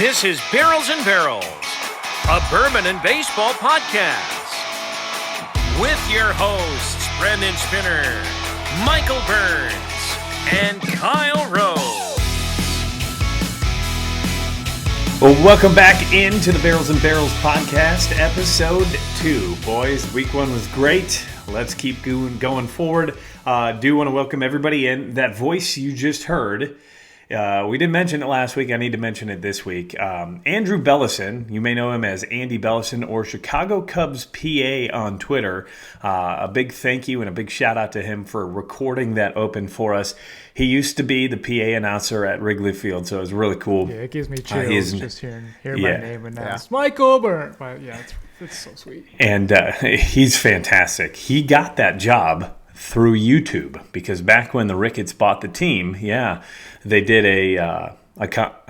This is Barrels and Barrels, a bourbon and baseball podcast. With your hosts, Brendan Spinner, Michael Burns, and Kyle Rose. Well, welcome back into the Barrels and Barrels podcast, episode 2. Boys, week 1 was great. Let's keep going forward. Do want to welcome everybody in. That voice you just heard, we didn't mention it last week. I need to mention it this week. Andrew Bellison, you may know him as Andy Bellison or Chicago Cubs PA on Twitter. A big thank you and a big shout out to him for recording that open for us. He used to be the PA announcer at Wrigley Field, so it was really cool. Yeah, it gives me chills just hearing my name announced. Yeah. Michael Burns. Yeah, it's so sweet. And he's fantastic. He got that job through YouTube because back when the Ricketts bought the team, they did a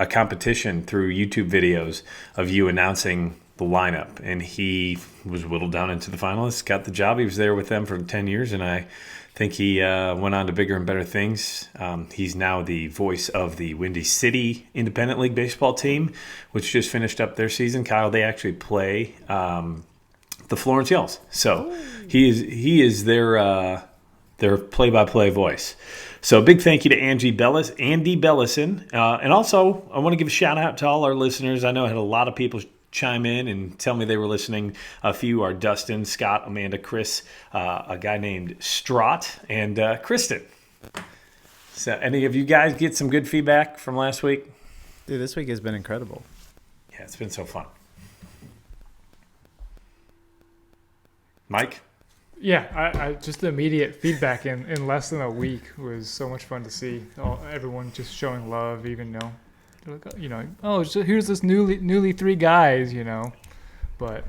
competition through YouTube videos of you announcing the lineup, and he was whittled down into the finalists, got the job. He was there with them for 10 years, and I think he went on to bigger and better things. He's now the voice of the Windy City Independent League baseball team, which just finished up their season. Kyle, they actually play the Florence Yells, so he is their play-by-play voice. So a big thank you to Andy Bellison. And also, I want to give a shout-out to all our listeners. I know I had a lot of people chime in and tell me they were listening. A few are Dustin, Scott, Amanda, Chris, a guy named Straught, and Kristen. So any of you guys get some good feedback from last week? Dude, this week has been incredible. Yeah, it's been so fun. Mike? Yeah, I just the immediate feedback in less than a week was so much fun to see. Everyone just showing love, even though, here's this newly 3 guys, but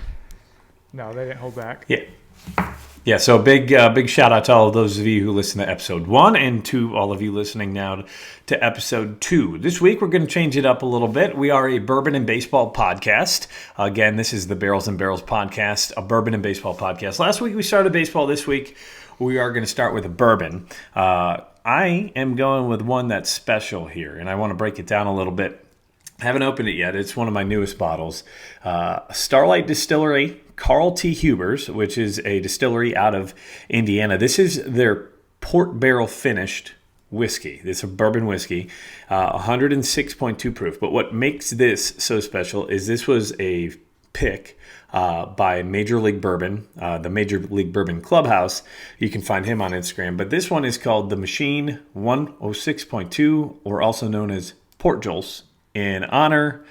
no, they didn't hold back. Yeah. So big shout out to all of those of you who listened to episode 1 and to all of you listening now to episode 2. This week we're going to change it up a little bit. We are a bourbon and baseball podcast. Again, this is the Barrels and Barrels podcast, a bourbon and baseball podcast. Last week we started baseball. This week we are going to start with a bourbon. I am going with one that's special here, and I want to break it down a little bit. I haven't opened it yet. It's one of my newest bottles. Starlight Distillery, Carl T. Huber's, which is a distillery out of Indiana. This is their port barrel finished whiskey. It's a bourbon whiskey, 106.2 proof. But what makes this so special is this was a pick by Major League Bourbon, the Major League Bourbon Clubhouse. You can find him on Instagram. But this one is called the Machine 106.2, or also known as Port Jols, in honor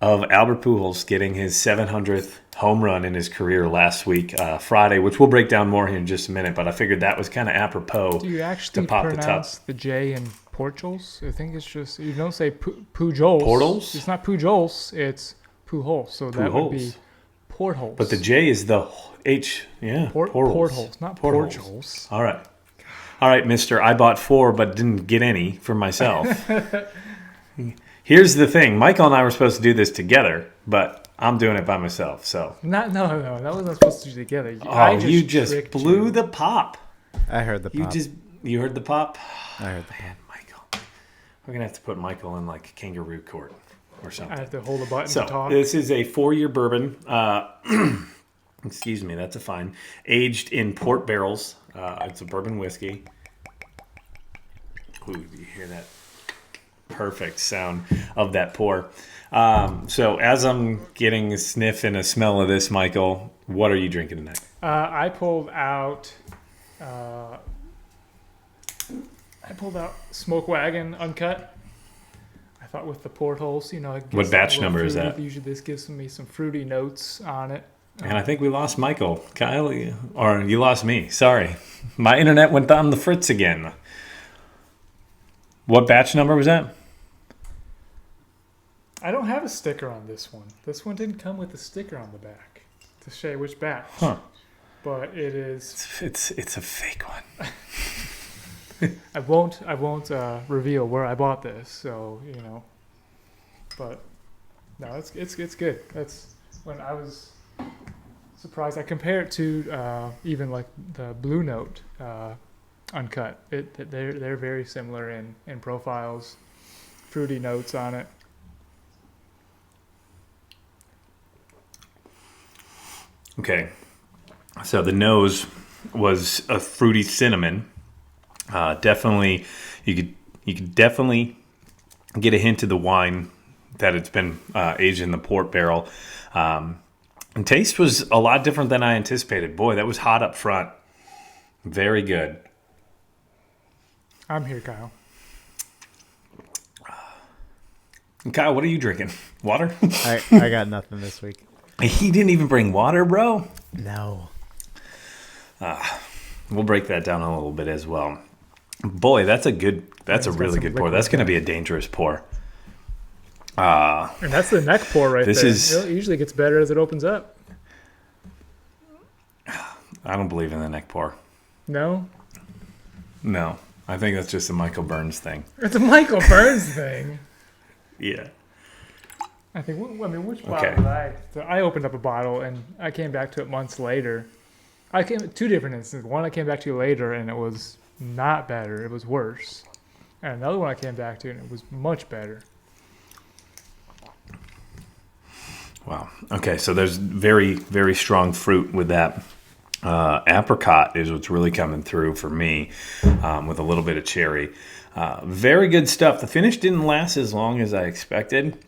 of Albert Pujols getting his 700th home run in his career last week, Friday, which we'll break down more here in just a minute, but I figured that was kind of apropos. Do you actually pronounce the J in Portals? I think it's just, you don't say Pujols. Portals? It's not Pujols, it's Pujols, so that would be Portholes. But the J is the H, Portholes, not Portholes. All right, mister, I bought 4 but didn't get any for myself. Here's the thing. Michael and I were supposed to do this together, but I'm doing it by myself. So no, that wasn't supposed to do together. You just blew the pop. I heard the pop. You heard the pop? I heard the pop. Man, Michael. We're going to have to put Michael in like kangaroo court or something. I have to hold a button to talk. This is a 4-year bourbon. Excuse me, that's a fine. Aged in port barrels. It's a bourbon whiskey. Ooh, do you hear that? Perfect sound of that pour. So as I'm getting a sniff and a smell of this, Michael, what are you drinking tonight? I pulled out Smoke Wagon Uncut. I thought with the portholes, what batch number is that? Usually this gives me some fruity notes on it. And I think we lost Michael. Kyle, or you lost me. Sorry. My internet went on the fritz again. What batch number was that? I don't have a sticker on this one. This one didn't come with a sticker on the back to say which batch. Huh. But it is. It's a fake one. I won't reveal where I bought this. So But no, it's good. That's when I was surprised. I compare it to even like the Blue Note Uncut. They're very similar in profiles, fruity notes on it. Okay. So the nose was a fruity cinnamon. Definitely, you could definitely get a hint of the wine that it's been aged in the port barrel. And taste was a lot different than I anticipated. Boy, that was hot up front. Very good. I'm here, Kyle. And Kyle, what are you drinking? Water? I got nothing this week. He didn't even bring water, bro? No. We'll break that down a little bit as well. Boy, that's a really good pour. That's going to be a dangerous pour. And that's the neck pour right there. It usually gets better as it opens up. I don't believe in the neck pour. No? No. I think that's just a Michael Burns thing. It's a Michael Burns thing. Yeah. I think, which bottle did I? So I opened up a bottle and I came back to it months later. Two different instances. One I came back to later and it was not better. It was worse. And another one I came back to and it was much better. Wow. Okay, so there's very, very strong fruit with that. Apricot is what's really coming through for me, with a little bit of cherry. Very good stuff. The finish didn't last as long as I expected.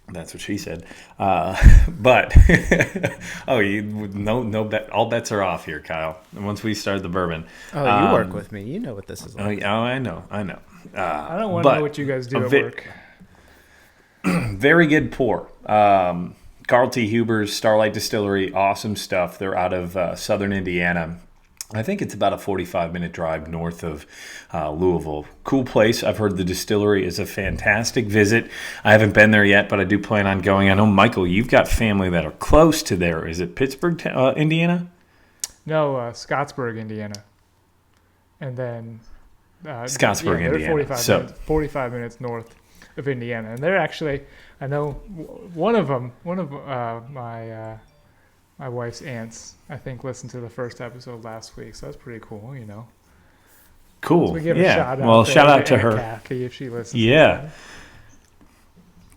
That's what she said. But no bet. All bets are off here, Kyle. And once we start the bourbon. Oh, you work with me. You know what this is like. I know. I don't want to know what you guys do at work. Very good pour. Carl T. Huber's Starlight Distillery, awesome stuff. They're out of southern Indiana. I think it's about a 45-minute drive north of Louisville. Cool place. I've heard the distillery is a fantastic visit. I haven't been there yet, but I do plan on going. I know, Michael, you've got family that are close to there. Is it Pittsburgh, Indiana? No, Scottsburg, Indiana. And then... Scottsburg, Indiana. 45 minutes north of Indiana. And they're actually... I know one of my wife's aunts, I think, listened to the first episode last week, so that's pretty cool, you know. Cool. So we give a shout out. Well, shout out to her. Kathy, if she listens. Yeah.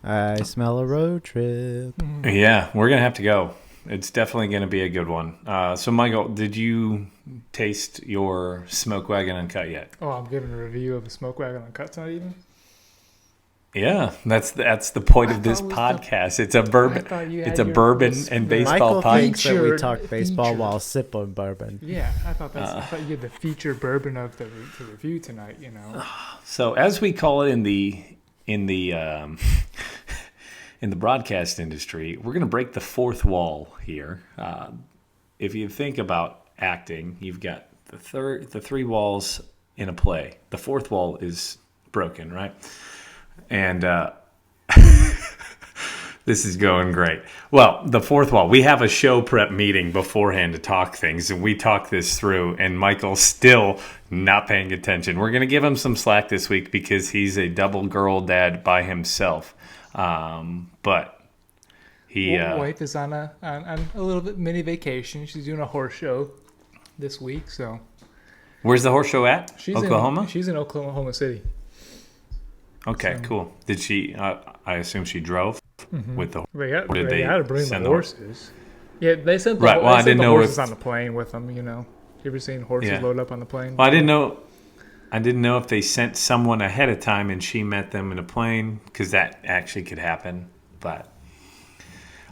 I smell a road trip. Yeah, we're gonna have to go. It's definitely gonna be a good one. So, Michael, did you taste your Smoke Wagon Uncut yet? Oh, I'm giving a review of the Smoke Wagon Uncut tonight, even. Yeah, that's the point of this podcast. It's a bourbon. It's a bourbon and baseball podcast. Michael thinks that we talk baseball while sipping bourbon. Yeah, I thought you had the featured bourbon of the review tonight. You know. So as we call it in the broadcast industry, we're going to break the fourth wall here. If you think about acting, you've got the three walls in a play. The fourth wall is broken, right? And this is going great. Well, the fourth wall. We have a show prep meeting beforehand to talk things, and we talk this through, and Michael's still not paying attention. We're going to give him some slack this week because he's a double girl dad by himself. But he... wife is on a little bit mini vacation. She's doing a horse show this week, so... Where's the horse show at? She's Oklahoma? She's in Oklahoma City. Okay, cool. Did she? I assume she drove with the. They had to bring the horses. Yeah, they sent the horses on the plane with them. You know, you ever seen horses load up on the plane? Well, I didn't know if they sent someone ahead of time and she met them in a plane, because that actually could happen. But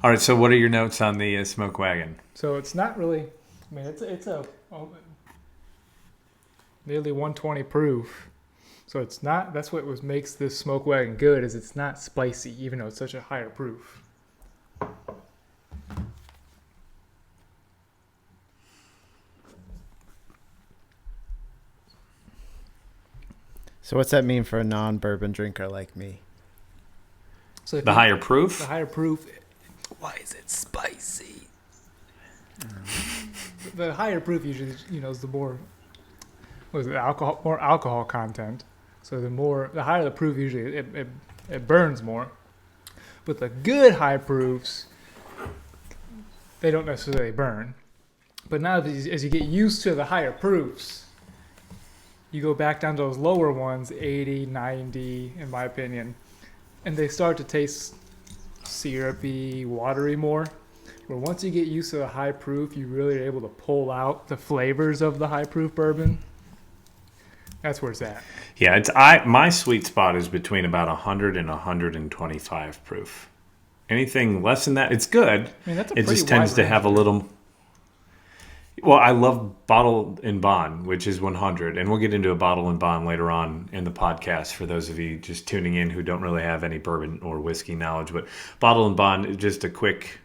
all right, so what are your notes on the Smoke Wagon? So it's not really. I mean, it's a nearly 120 proof. So it's not. That's what makes this Smoke Wagon good. Is it's not spicy, even though it's such a higher proof. So what's that mean for a non-bourbon drinker like me? So the higher proof. The higher proof. Why is it spicy? The higher proof usually, is the more. More alcohol content. So the higher the proof, usually it burns more. But the good high proofs, they don't necessarily burn. But now as you get used to the higher proofs, you go back down to those lower ones, 80, 90, in my opinion, and they start to taste syrupy, watery more. Where once you get used to the high proof, you really are able to pull out the flavors of the high proof bourbon. That's where it's at. Yeah, my sweet spot is between about 100 and 125 proof. Anything less than that, it's good. I mean, that's a it pretty just tends wide to range have a there. little. Well, I love Bottle and Bond, which is 100, and we'll get into a Bottle and Bond later on in the podcast for those of you just tuning in who don't really have any bourbon or whiskey knowledge. But Bottle and Bond, just a quick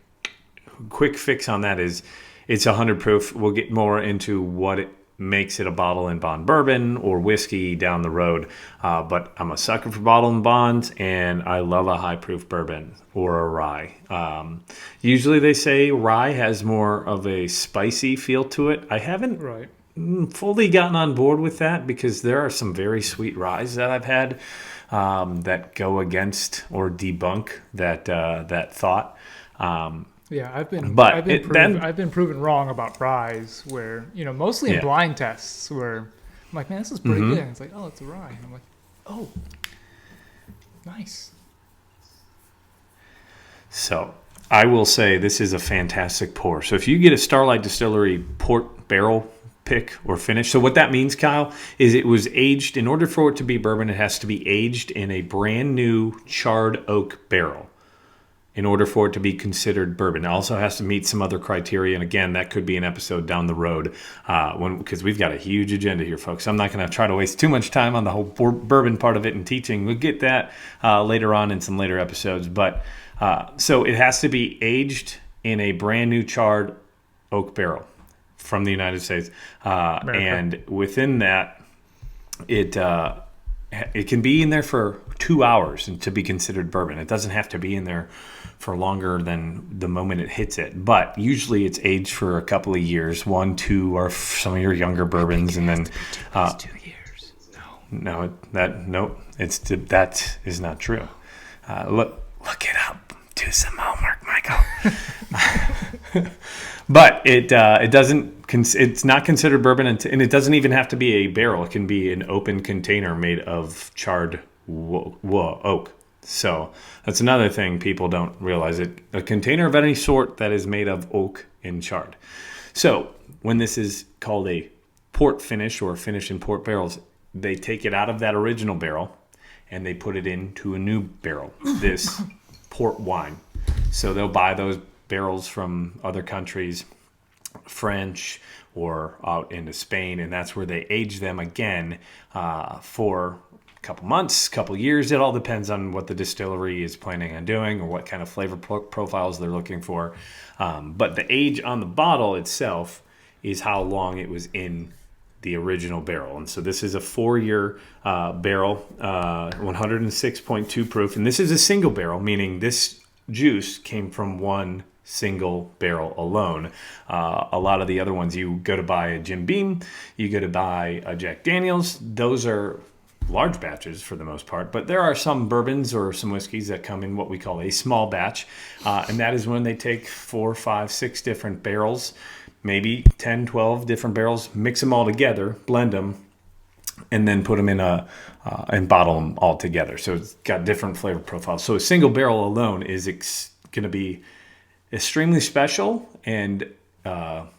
fix on that is it's 100 proof. We'll get more into what it makes it a Bottle and Bond bourbon or whiskey down the road. But I'm a sucker for Bottle and Bonds, and I love a high proof bourbon or a rye. Usually they say rye has more of a spicy feel to it. I haven't Right. fully gotten on board with that because there are some very sweet ryes that I've had that go against or debunk that thought. Yeah, I've been proven wrong about ryes where, mostly in Yeah. blind tests where I'm like, man, this is pretty good. And it's like, oh, it's a rye. And I'm like, oh, nice. So I will say this is a fantastic pour. So if you get a Starlight Distillery port barrel pick or finish, so what that means, Kyle, is it was aged. In order for it to be bourbon, it has to be aged in a brand new charred oak barrel in order for it to be considered bourbon. It also has to meet some other criteria, and again, that could be an episode down the road because we've got a huge agenda here, folks. I'm not going to try to waste too much time on the whole bourbon part of it and teaching. We'll get that later on in some later episodes. But so it has to be aged in a brand new charred oak barrel from the United States, and within that, it can be in there for 2 hours and to be considered bourbon. It doesn't have to be in there for longer than the moment it hits it. But usually it's aged for a couple of years, 1, 2, or some of your younger bourbons, and then 2 years. no, that is not true. Look it up. Do some homework, Michael. But it doesn't. It's not considered bourbon, and it doesn't even have to be a barrel. It can be an open container made of charred oak. So that's another thing people don't realize. A container of any sort that is made of oak and charred. So when this is called a port finish or finish in port barrels, they take it out of that original barrel and they put it into a new barrel. This port wine. So they'll buy those barrels from other countries, French or out into Spain, and that's where they age them again for a couple months, couple years. It all depends on what the distillery is planning on doing or what kind of flavor profiles they're looking for. But the age on the bottle itself is how long it was in the original barrel. And so this is a 4-year barrel, 106.2 proof. And this is a single barrel, meaning this juice came from one single barrel alone. A lot of the other ones, you go to buy a Jim Beam, you go to buy a Jack Daniels. Those are large batches for the most part, but there are some bourbons or some whiskeys that come in what we call a small batch, and that is when they take 4, 5, 6 different barrels, maybe 10, 12 different barrels, mix them all together, blend them, and then put them in and bottle them all together. So it's got different flavor profiles. So a single barrel alone is going to be extremely special and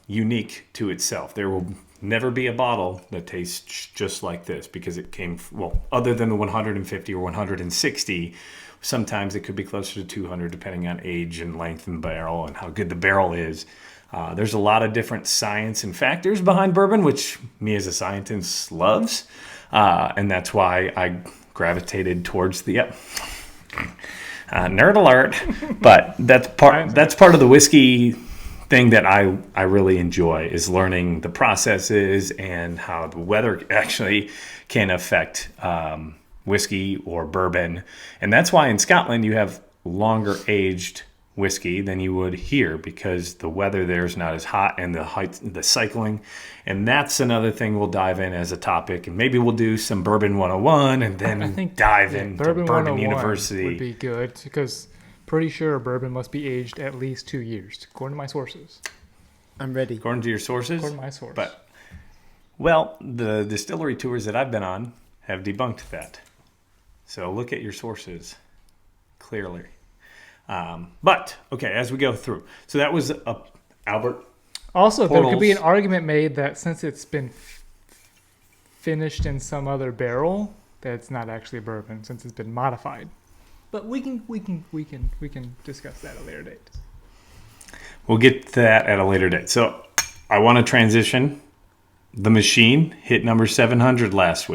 unique to itself. There will never be a bottle that tastes just like this because it came, other than the 150 or 160, sometimes it could be closer to 200 depending on age and length and barrel and how good the barrel is. There's a lot of different science and factors behind bourbon, which me as a scientist loves. And that's why I gravitated towards the nerd alert. But that's part of the whiskey thing that I really enjoy, is learning the processes and how the weather actually can affect whiskey or bourbon. And that's why in Scotland you have longer aged whiskey than you would here, because the weather there is not as hot and the cycling. And that's another thing we'll dive in as a topic, and maybe we'll do some Bourbon 101 and then dive into Bourbon University. Would be good, because pretty sure bourbon must be aged at least 2 years, according to my sources. I'm ready. According to your sources? According to my source. But, well, the distillery tours that I've been on have debunked that. So look at your sources clearly. But, okay, as we go through. So that was Albert. Also, there could be an Portals. argument made that since it's been finished in some other barrel, that it's not actually a bourbon since it's been modified. But we can discuss that at a later date. We'll get to that at a later date. So I want to transition. The Machine hit number 700 last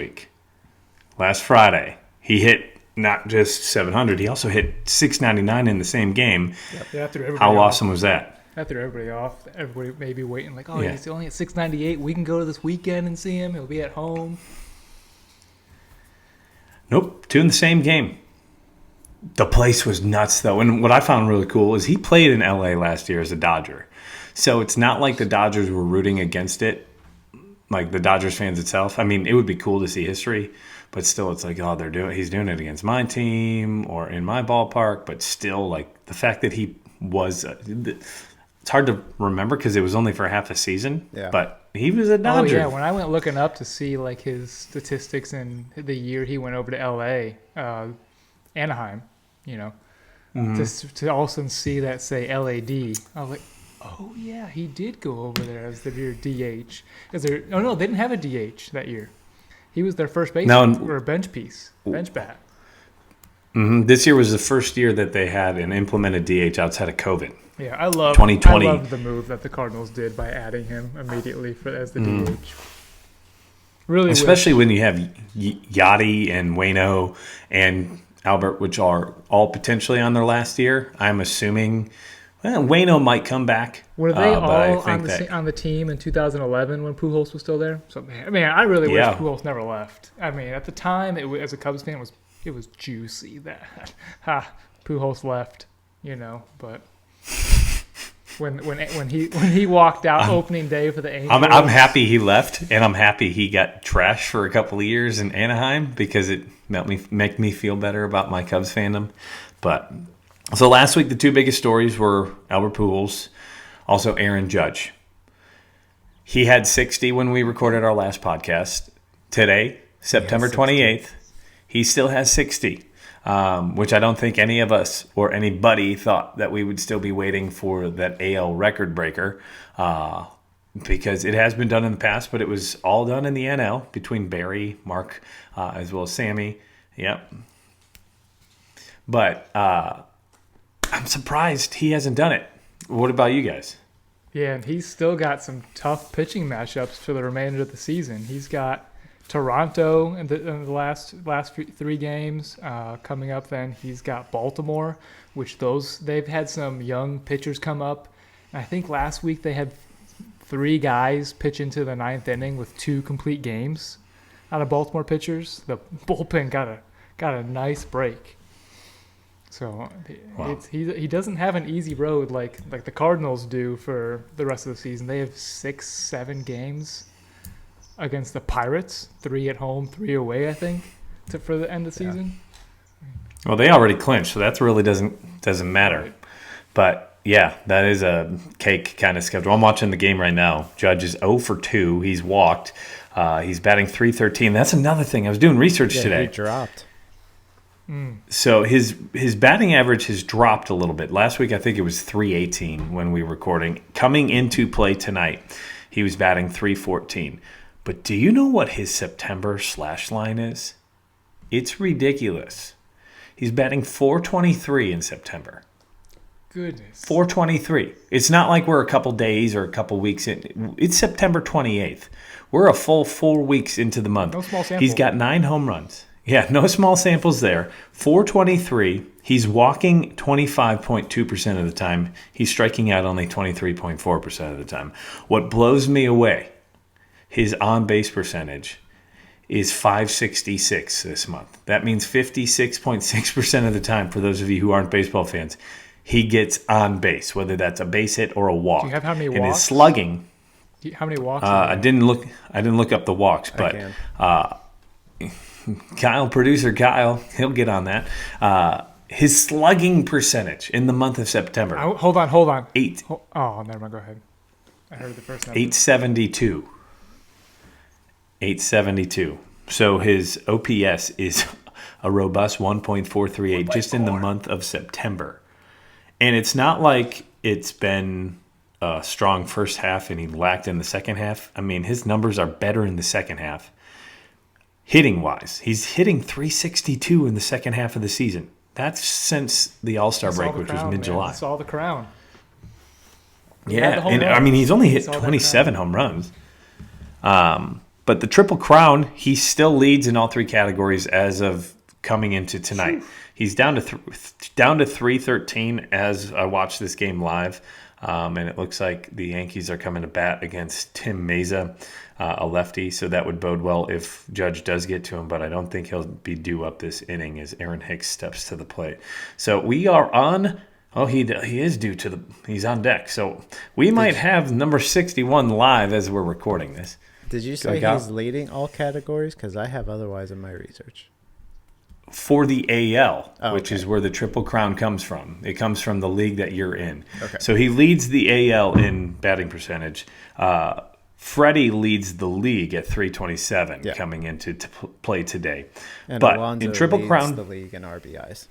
Friday. He hit not just 700, he also hit 699 in the same game. Yeah, threw everybody How off. awesome was that? That threw everybody off. Everybody may be waiting like, Yeah. he's only at 698. We can go to this weekend and see him. He'll be at home. Nope, 2 in the same game. The place was nuts, though. And what I found really cool is he played in L.A. last year as a Dodger. So it's not like the Dodgers were rooting against it, like the Dodgers fans itself. I mean, it would be cool to see history, but still it's like, oh, he's doing it against my team or in my ballpark. But still, like, the fact that he was it's hard to remember because it was only for half a season. Yeah. But he was a Dodger. Oh, yeah. When I went looking up to see like his statistics in the year he went over to L.A., Anaheim, just to also see that say LAD. I was like, oh, yeah, he did go over there as the year DH. They didn't have a DH that year. He was their first baseman or a bench bat. This year was the first year that they had an implemented DH outside of COVID. Yeah, I love 2020. I love the move that the Cardinals did by adding him immediately as the DH. Really, especially when you have Yachty and Waino and Albert, which are all potentially on their last year. I'm assuming Waino might come back. Were they but all I think on the team in 2011 when Pujols was still there? So, I really wish Pujols never left. I mean, at the time, as a Cubs fan, it was juicy that Pujols left, but when he walked out opening day for the Angels, I'm happy he left, and I'm happy he got trashed for a couple of years in Anaheim because it make me feel better about my Cubs fandom. But so last week, the 2 biggest stories were Albert Pujols, also Aaron Judge. He had 60 when we recorded our last podcast. Today, September 28th, he still has 60, which I don't think any of us or anybody thought that we would still be waiting for that AL record breaker because it has been done in the past, but it was all done in the NL between Barry, Mark, as well as Sammy. Yep. But I'm surprised he hasn't done it. What about you guys? Yeah, and he's still got some tough pitching matchups for the remainder of the season. He's got Toronto in the last 3 games coming up. Then he's got Baltimore, which they've had some young pitchers come up. And I think last week they had 3 guys pitch into the 9th inning with 2 complete games out of Baltimore pitchers. The bullpen got a nice break. So Wow. he doesn't have an easy road like the Cardinals do for the rest of the season. They have 6-7 games against the Pirates, 3 at home, 3 away, I think, for the end of the season. Well, they already clinched, so that really doesn't matter. Right. But yeah, that is a cake kind of schedule. I'm watching the game right now. Judge is 0 for 2. He's walked. He's batting .313. That's another thing. I was doing research today. He dropped. So his batting average has dropped a little bit. Last week, I think it was .318 when we were recording. Coming into play tonight, he was batting .314. But do you know what his September slash line is? It's ridiculous. He's batting .423 in September. Goodness. .423. It's not like we're a couple days or a couple weeks in. It's September 28th. We're a full 4 weeks into the month. No small sample. He's got 9 home runs. Yeah, no small samples there. .423. He's walking 25.2% of the time. He's striking out only 23.4% of the time. What blows me away, his on-base percentage is .566 this month. That means 56.6% of the time, for those of you who aren't baseball fans, he gets on base, whether that's a base hit or a walk. Do you have how many and walks? his slugging, How many walks? I didn't look up the walks, but producer Kyle, he'll get on that. His slugging percentage in the month of September. Hold on. 8. Oh, never mind. Go ahead. I heard the first number. 872. 872. So his OPS is a robust 1.438 just in the month of September. And it's not like it's been a strong first half and he lacked in the second half. I mean, his numbers are better in the second half. Hitting-wise, he's hitting .362 in the second half of the season. That's since the All-Star break, which was mid-July. That's all the crown. Yeah, and I mean, he's only hit 27 home runs. But the Triple Crown, he still leads in all three categories as of coming into tonight. He's down to 313 as I watch this game live. And it looks like the Yankees are coming to bat against Tim Meza, a lefty. So that would bode well if Judge does get to him. But I don't think he'll be due up this inning as Aaron Hicks steps to the plate. So we are on. Oh, he is due to he's on deck. So we might have number 61 live as we're recording this. Did you say he's leading all categories? Because I have otherwise in my research. For the AL, which is where the Triple Crown comes from. It comes from the league that you're in. Okay. So he leads the AL in batting percentage. Freddie leads the league at 327 coming into play today. And but Alonso in Triple leads Crown, the league in RBIs.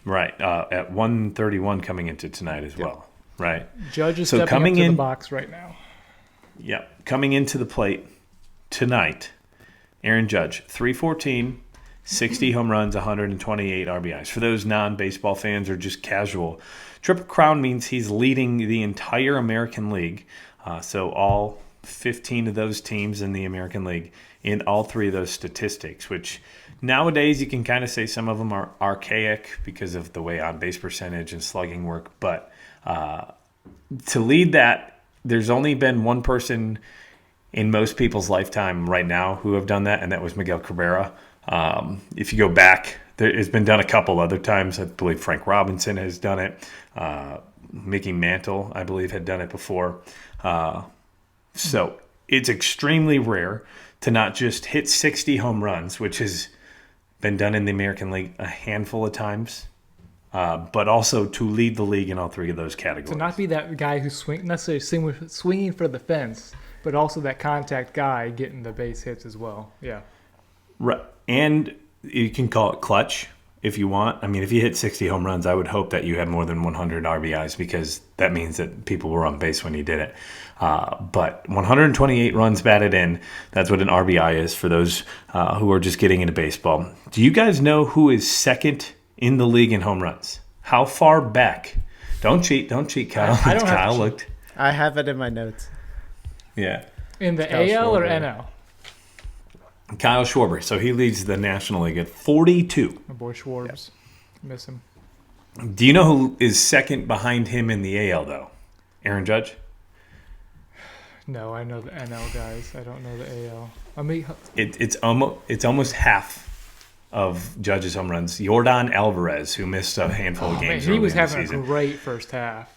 Right, at 131 coming into tonight as well. Right. Judge is stepping up to the box right now. Yep, coming into the plate tonight, Aaron Judge, 314, 60 home runs, 128 RBIs. For those non-baseball fans or just casual, Triple Crown means he's leading the entire American League. So all 15 of those teams in the American League in all three of those statistics, which nowadays you can kind of say some of them are archaic because of the way on-base percentage and slugging work. But to lead that, there's only been one person in most people's lifetime right now who have done that, and that was Miguel Cabrera. If you go back, it's been done a couple other times. I believe Frank Robinson has done it. Mickey Mantle, I believe, had done it before. So it's extremely rare to not just hit 60 home runs, which has been done in the American League a handful of times, but also to lead the league in all three of those categories. To not be that guy who's necessarily swinging for the fence, but also that contact guy getting the base hits as well. Yeah. Right. And you can call it clutch if you want. I mean, if you hit 60 home runs, I would hope that you had more than 100 RBIs because that means that people were on base when you did it. But 128 runs batted in, that's what an RBI is for those who are just getting into baseball. Do you guys know who is second in the league in home runs? How far back? Don't cheat, Kyle. Kyle looked. I have it in my notes. Yeah. In the AL or NL? Kyle Schwarber. So he leads the National League at 42. My boy Schwarbs. Miss him. Do you know who is second behind him in the AL, though? Aaron Judge? No, I know the NL guys. I don't know the AL. I mean, it's almost half of Judge's home runs. Jordan Alvarez, who missed a handful of games he was early in the having season. a great first half.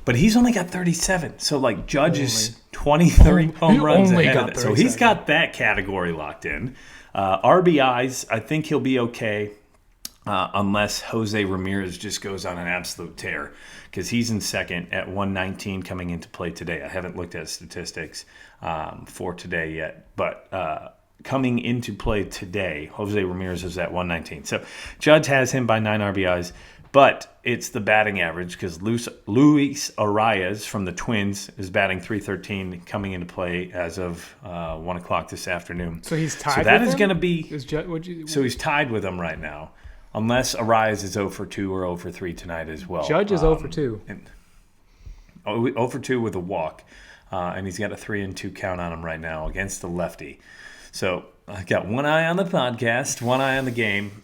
But he's only got 37. So, like, Judge is 23 home runs ahead of it. So he's got that category locked in. RBIs, I think he'll be okay unless Jose Ramirez just goes on an absolute tear because he's in second at 119 coming into play today. I haven't looked at statistics for today yet. But coming into play today, Jose Ramirez is at 119. So Judge has him by 9 RBIs. But it's the batting average because Luis Arias from the Twins is batting .313 coming into play as of 1 o'clock this afternoon. So he's tied. So that with is him? going to be. So he's tied with him right now, unless Arias is 0 for 2 or 0 for 3 tonight as well. Judge is 0 for 2. 0 for 2 with a walk, and he's got a 3-2 count on him right now against the lefty. So I've got one eye on the podcast, one eye on the game,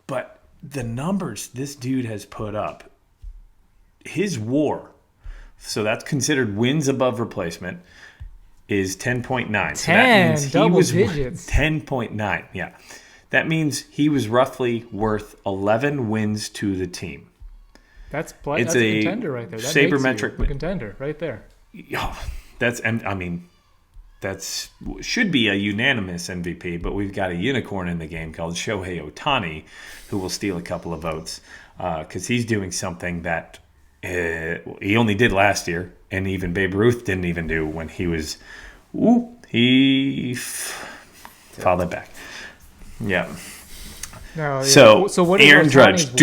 but. The numbers this dude has put up, his WAR, so that's considered wins above replacement, is 10.9. 10, so that means double digits. 10.9, yeah. That means he was roughly worth 11 wins to the team. That's a contender right there. That sabermetric makes you a contender right there. Oh, that should be a unanimous MVP, but we've got a unicorn in the game called Shohei Ohtani, who will steal a couple of votes because he's doing something that he only did last year, and even Babe Ruth didn't even do when he was. He fouled it back. Yeah. No, so what is Aaron Judge.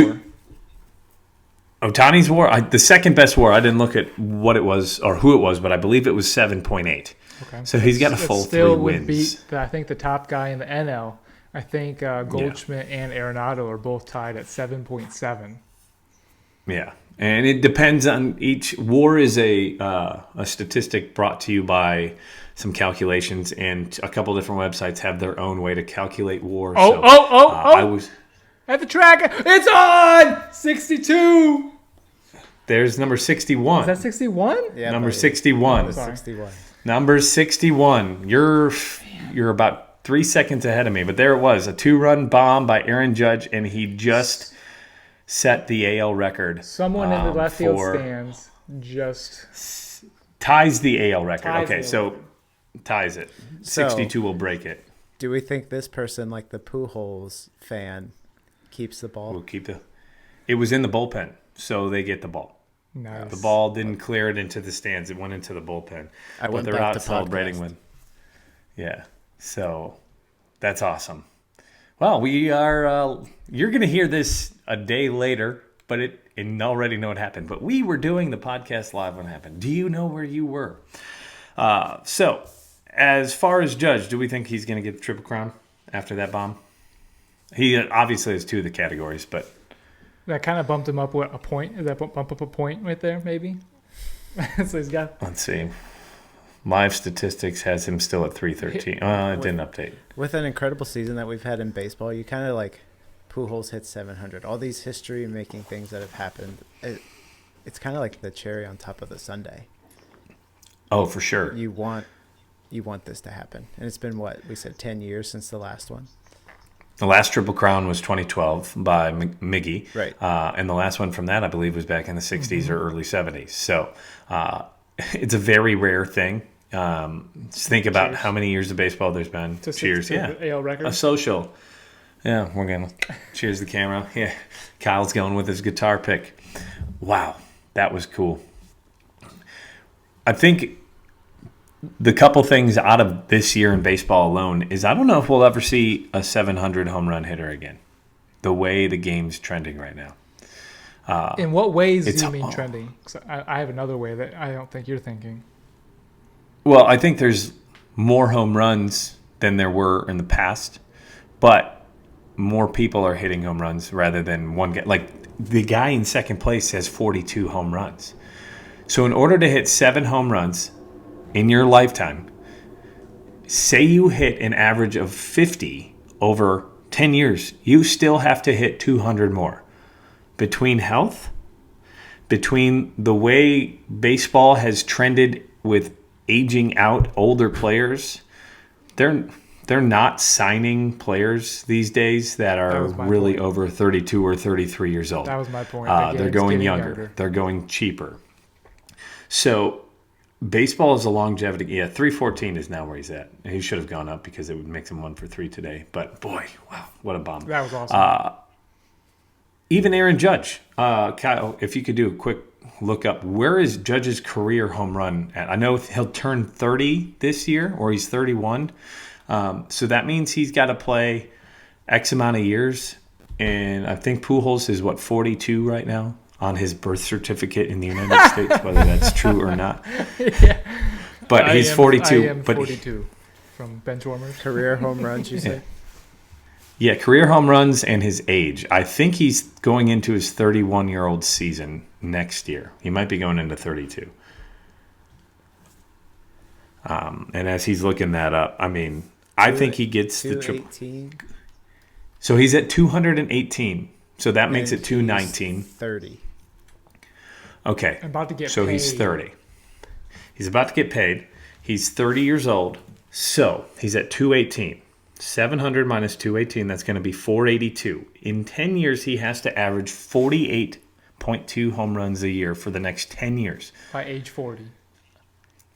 Ohtani's WAR, the second best WAR. I didn't look at what it was or who it was, but I believe it was 7.8. Okay. So he's got a full 3 still wins. would beat, I think, the top guy in the NL. I think Goldschmidt and Arenado are both tied at 7.7. Yeah, and it depends on each. WAR is a statistic brought to you by some calculations, and a couple different websites have their own way to calculate WAR. I was at the track. It's on 62. There's number 61. Is that 61? Yeah, number 61. Number 61. Number 61. You're about 3 seconds ahead of me, but there it was, a 2-run bomb by Aaron Judge, and he just set the AL record. Someone in the left field stands just ties the AL record. Ties Okay, the so record. ties it. So- 62 will break it. Do we think this person, like the Pujols fan, keeps the ball? We'll keep the. It was in the bullpen, so they get the ball. nice. The ball didn't clear it into the stands; it went into the bullpen. But went they're back out to celebrating podcast. with. Yeah, so that's awesome. Well, we are. You're going to hear this a day later, but and already know what happened. But we were doing the podcast live when it happened. Do you know where you were? So, as far as Judge, do we think he's going to get the Triple Crown after that bomb? He obviously has 2 of the categories, but That kind of bumped him up a point. Is that bump up a point right there, maybe? So he's got. let's see. Live statistics has him still at 313. It didn't update. With an incredible season that we've had in baseball, you kind of like Pujols hit 700. All these history-making things that have happened, it's kind of like the cherry on top of the sundae. Oh, for sure. You want this to happen, and it's been what we said 10 years since the last one. The last Triple Crown was 2012 by Miggy. Right. And the last one from that, I believe, was back in the 60s or early 70s. So it's a very rare thing. Just think about Cheers. how many years of baseball there's been. Cheers. To Yeah. the AL record. A social. Yeah, we're going to cheers the camera. Yeah. Kyle's going with his guitar pick. Wow. That was cool. I think the couple things out of this year in baseball alone is I don't know if we'll ever see a 700 home run hitter again. The way the game's trending right now. In what ways do it's- you mean trending? 'Cause I have another way that I don't think you're thinking. Well, I think there's more home runs than there were in the past, but more people are hitting home runs rather than one guy. Like the guy in second place has 42 home runs. So in order to hit 7 home runs in your lifetime, say you hit an average of 50 over 10 years, you still have to hit 200 more. Between health, between the way baseball has trended with aging out older players, they're not signing players these days that are was my really point. over 32 or 33 years old. That was my point. The They're game's going getting younger. They're going cheaper. So baseball is a longevity. Yeah, 314 is now where he's at. He should have gone up because it would make him 1 for 3 today. But boy, wow, what a bomb. That was awesome. Even Aaron Judge. Kyle, if you could do a quick look up, where is Judge's career home run at? I know he'll turn 30 this year, or he's 31. So that means he's got to play X amount of years. And I think Pujols is, 42 right now on his birth certificate in the United States, whether that's true or not. Yeah. But he's 42. I am but 42 from Benchwarmers. Career home runs, you say? Yeah, career home runs and his age. I think he's going into his 31-year-old season next year. He might be going into 32. And as he's looking that up, I mean, I think he gets the triple. 218. So he's at 218. So that makes it 219. 30. Okay. I'm about to get So paid. he's 30. He's about to get paid. He's 30 years old. So he's at 218. 700 minus 218, that's going to be 482. In 10 years, he has to average 48.2 home runs a year for the next 10 years. By age 40.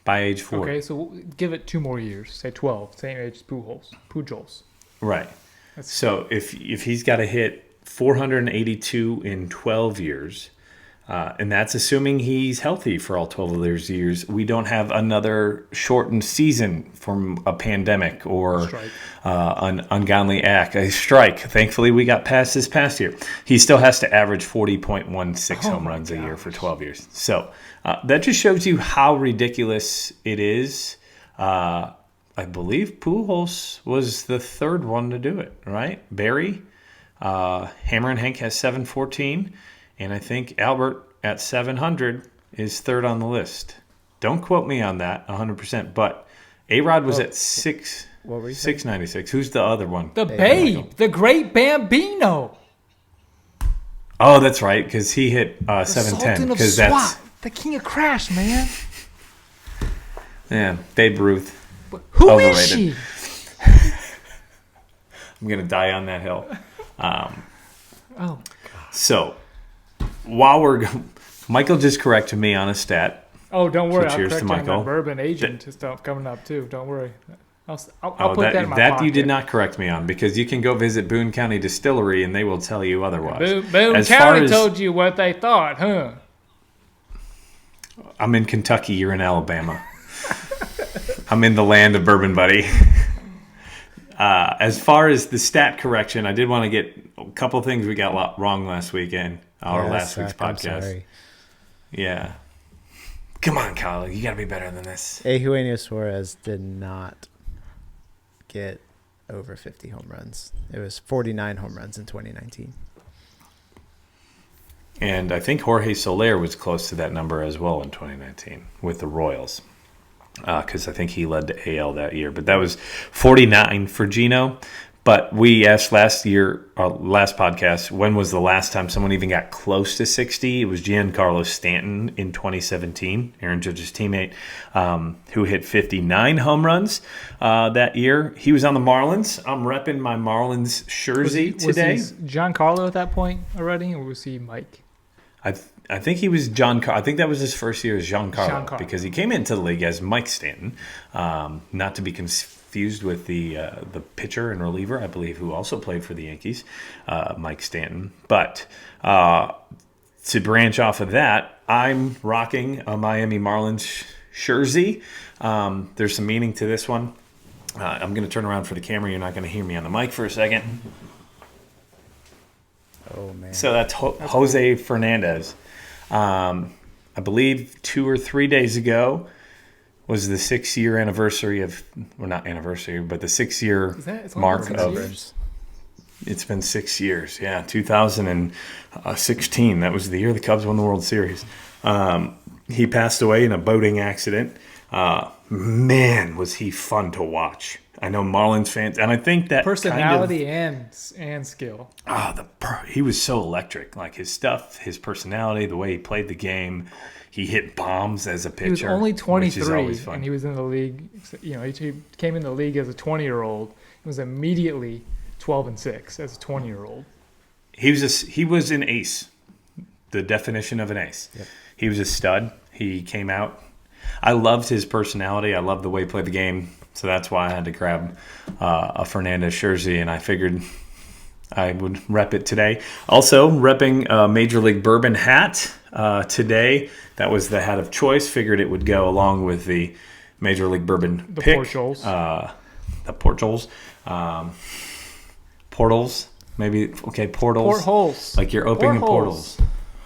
By age 40. Okay, so give it 2 more years. Say 12. Same age as Pujols. Right. That's- So if he's got to hit 482 in 12 years, And that's assuming he's healthy for all 12 of those years. We don't have another shortened season from a pandemic or an ungodly act, a strike. Thankfully, we got past this past year. He still has to average 40.16 home runs a year for 12 years. So that just shows you how ridiculous it is. I believe Pujols was the third one to do it, right? Barry, Hammer and Hank has 714. And I think Albert at 700 is third on the list. Don't quote me on that 100%. But A-Rod was at 696. Who's the other one? The Babe, the great Bambino. Oh, that's right, because he hit 710. Because that's the king of crash, man. Yeah, Babe Ruth. Who overrated. is she? I'm gonna die on that hill. Oh. So. While we're Michael just corrected me on a stat. Oh, don't worry. So I'll cheers correct to you on Michael. that bourbon agent stuff coming up too. Don't worry. I'll put that in my that pocket. You did not correct me on, because you can go visit Boone County Distillery and they will tell you otherwise. Boone County told you what they thought, huh? I'm in Kentucky. You're in Alabama. I'm in the land of bourbon, buddy. As far as the stat correction, I did want to get a couple things we got wrong last weekend. Last week's podcast. I'm sorry. Yeah. Come on, Kyle. You got to be better than this. Eugenio Suarez did not get over 50 home runs. It was 49 home runs in 2019. And I think Jorge Soler was close to that number as well in 2019 with the Royals, because I think he led the AL that year. But that was 49 for Gino. But we asked last podcast, when was the last time someone even got close to 60? It was Giancarlo Stanton in 2017, Aaron Judge's teammate, who hit 59 home runs that year. He was on the Marlins. I'm repping my Marlins jersey today. Was he Giancarlo at that point already, or was he Mike? I think he was I think that was his first year as Giancarlo, because he came into the league as Mike Stanton, not to be confused with the pitcher and reliever, I believe, who also played for the Yankees, Mike Stanton. But to branch off of that, I'm rocking a Miami Marlins jersey. There's some meaning to this one. I'm going to turn around for the camera. You're not going to hear me on the mic for a second. Oh, man. So that's Jose Fernandez. I believe 2 or 3 days ago was the 6-year anniversary of, well, not anniversary, but the 6-year mark of. It's been 6 years, yeah. 2016, that was the year the Cubs won the World Series. He passed away in a boating accident. Man, was he fun to watch. I know Marlins fans, and I think that personality and skill. He was so electric. Like his stuff, his personality, the way he played the game. He hit bombs as a pitcher. He was only 23, and he was in the league. You know, he came in the league as a 20-year-old. He was immediately 12-6 as a 20-year-old. He was an ace, the definition of an ace. Yep. He was a stud. He came out. I loved his personality. I loved the way he played the game. So that's why I had to grab a Fernandez jersey, and I figured I would rep it today. Also, repping a Major League Bourbon hat today. That was the hat of choice. Figured it would go along with the Major League Bourbon pick. Portals. The Portals. Portals. Maybe, okay, portals. Portholes. Like you're opening portals.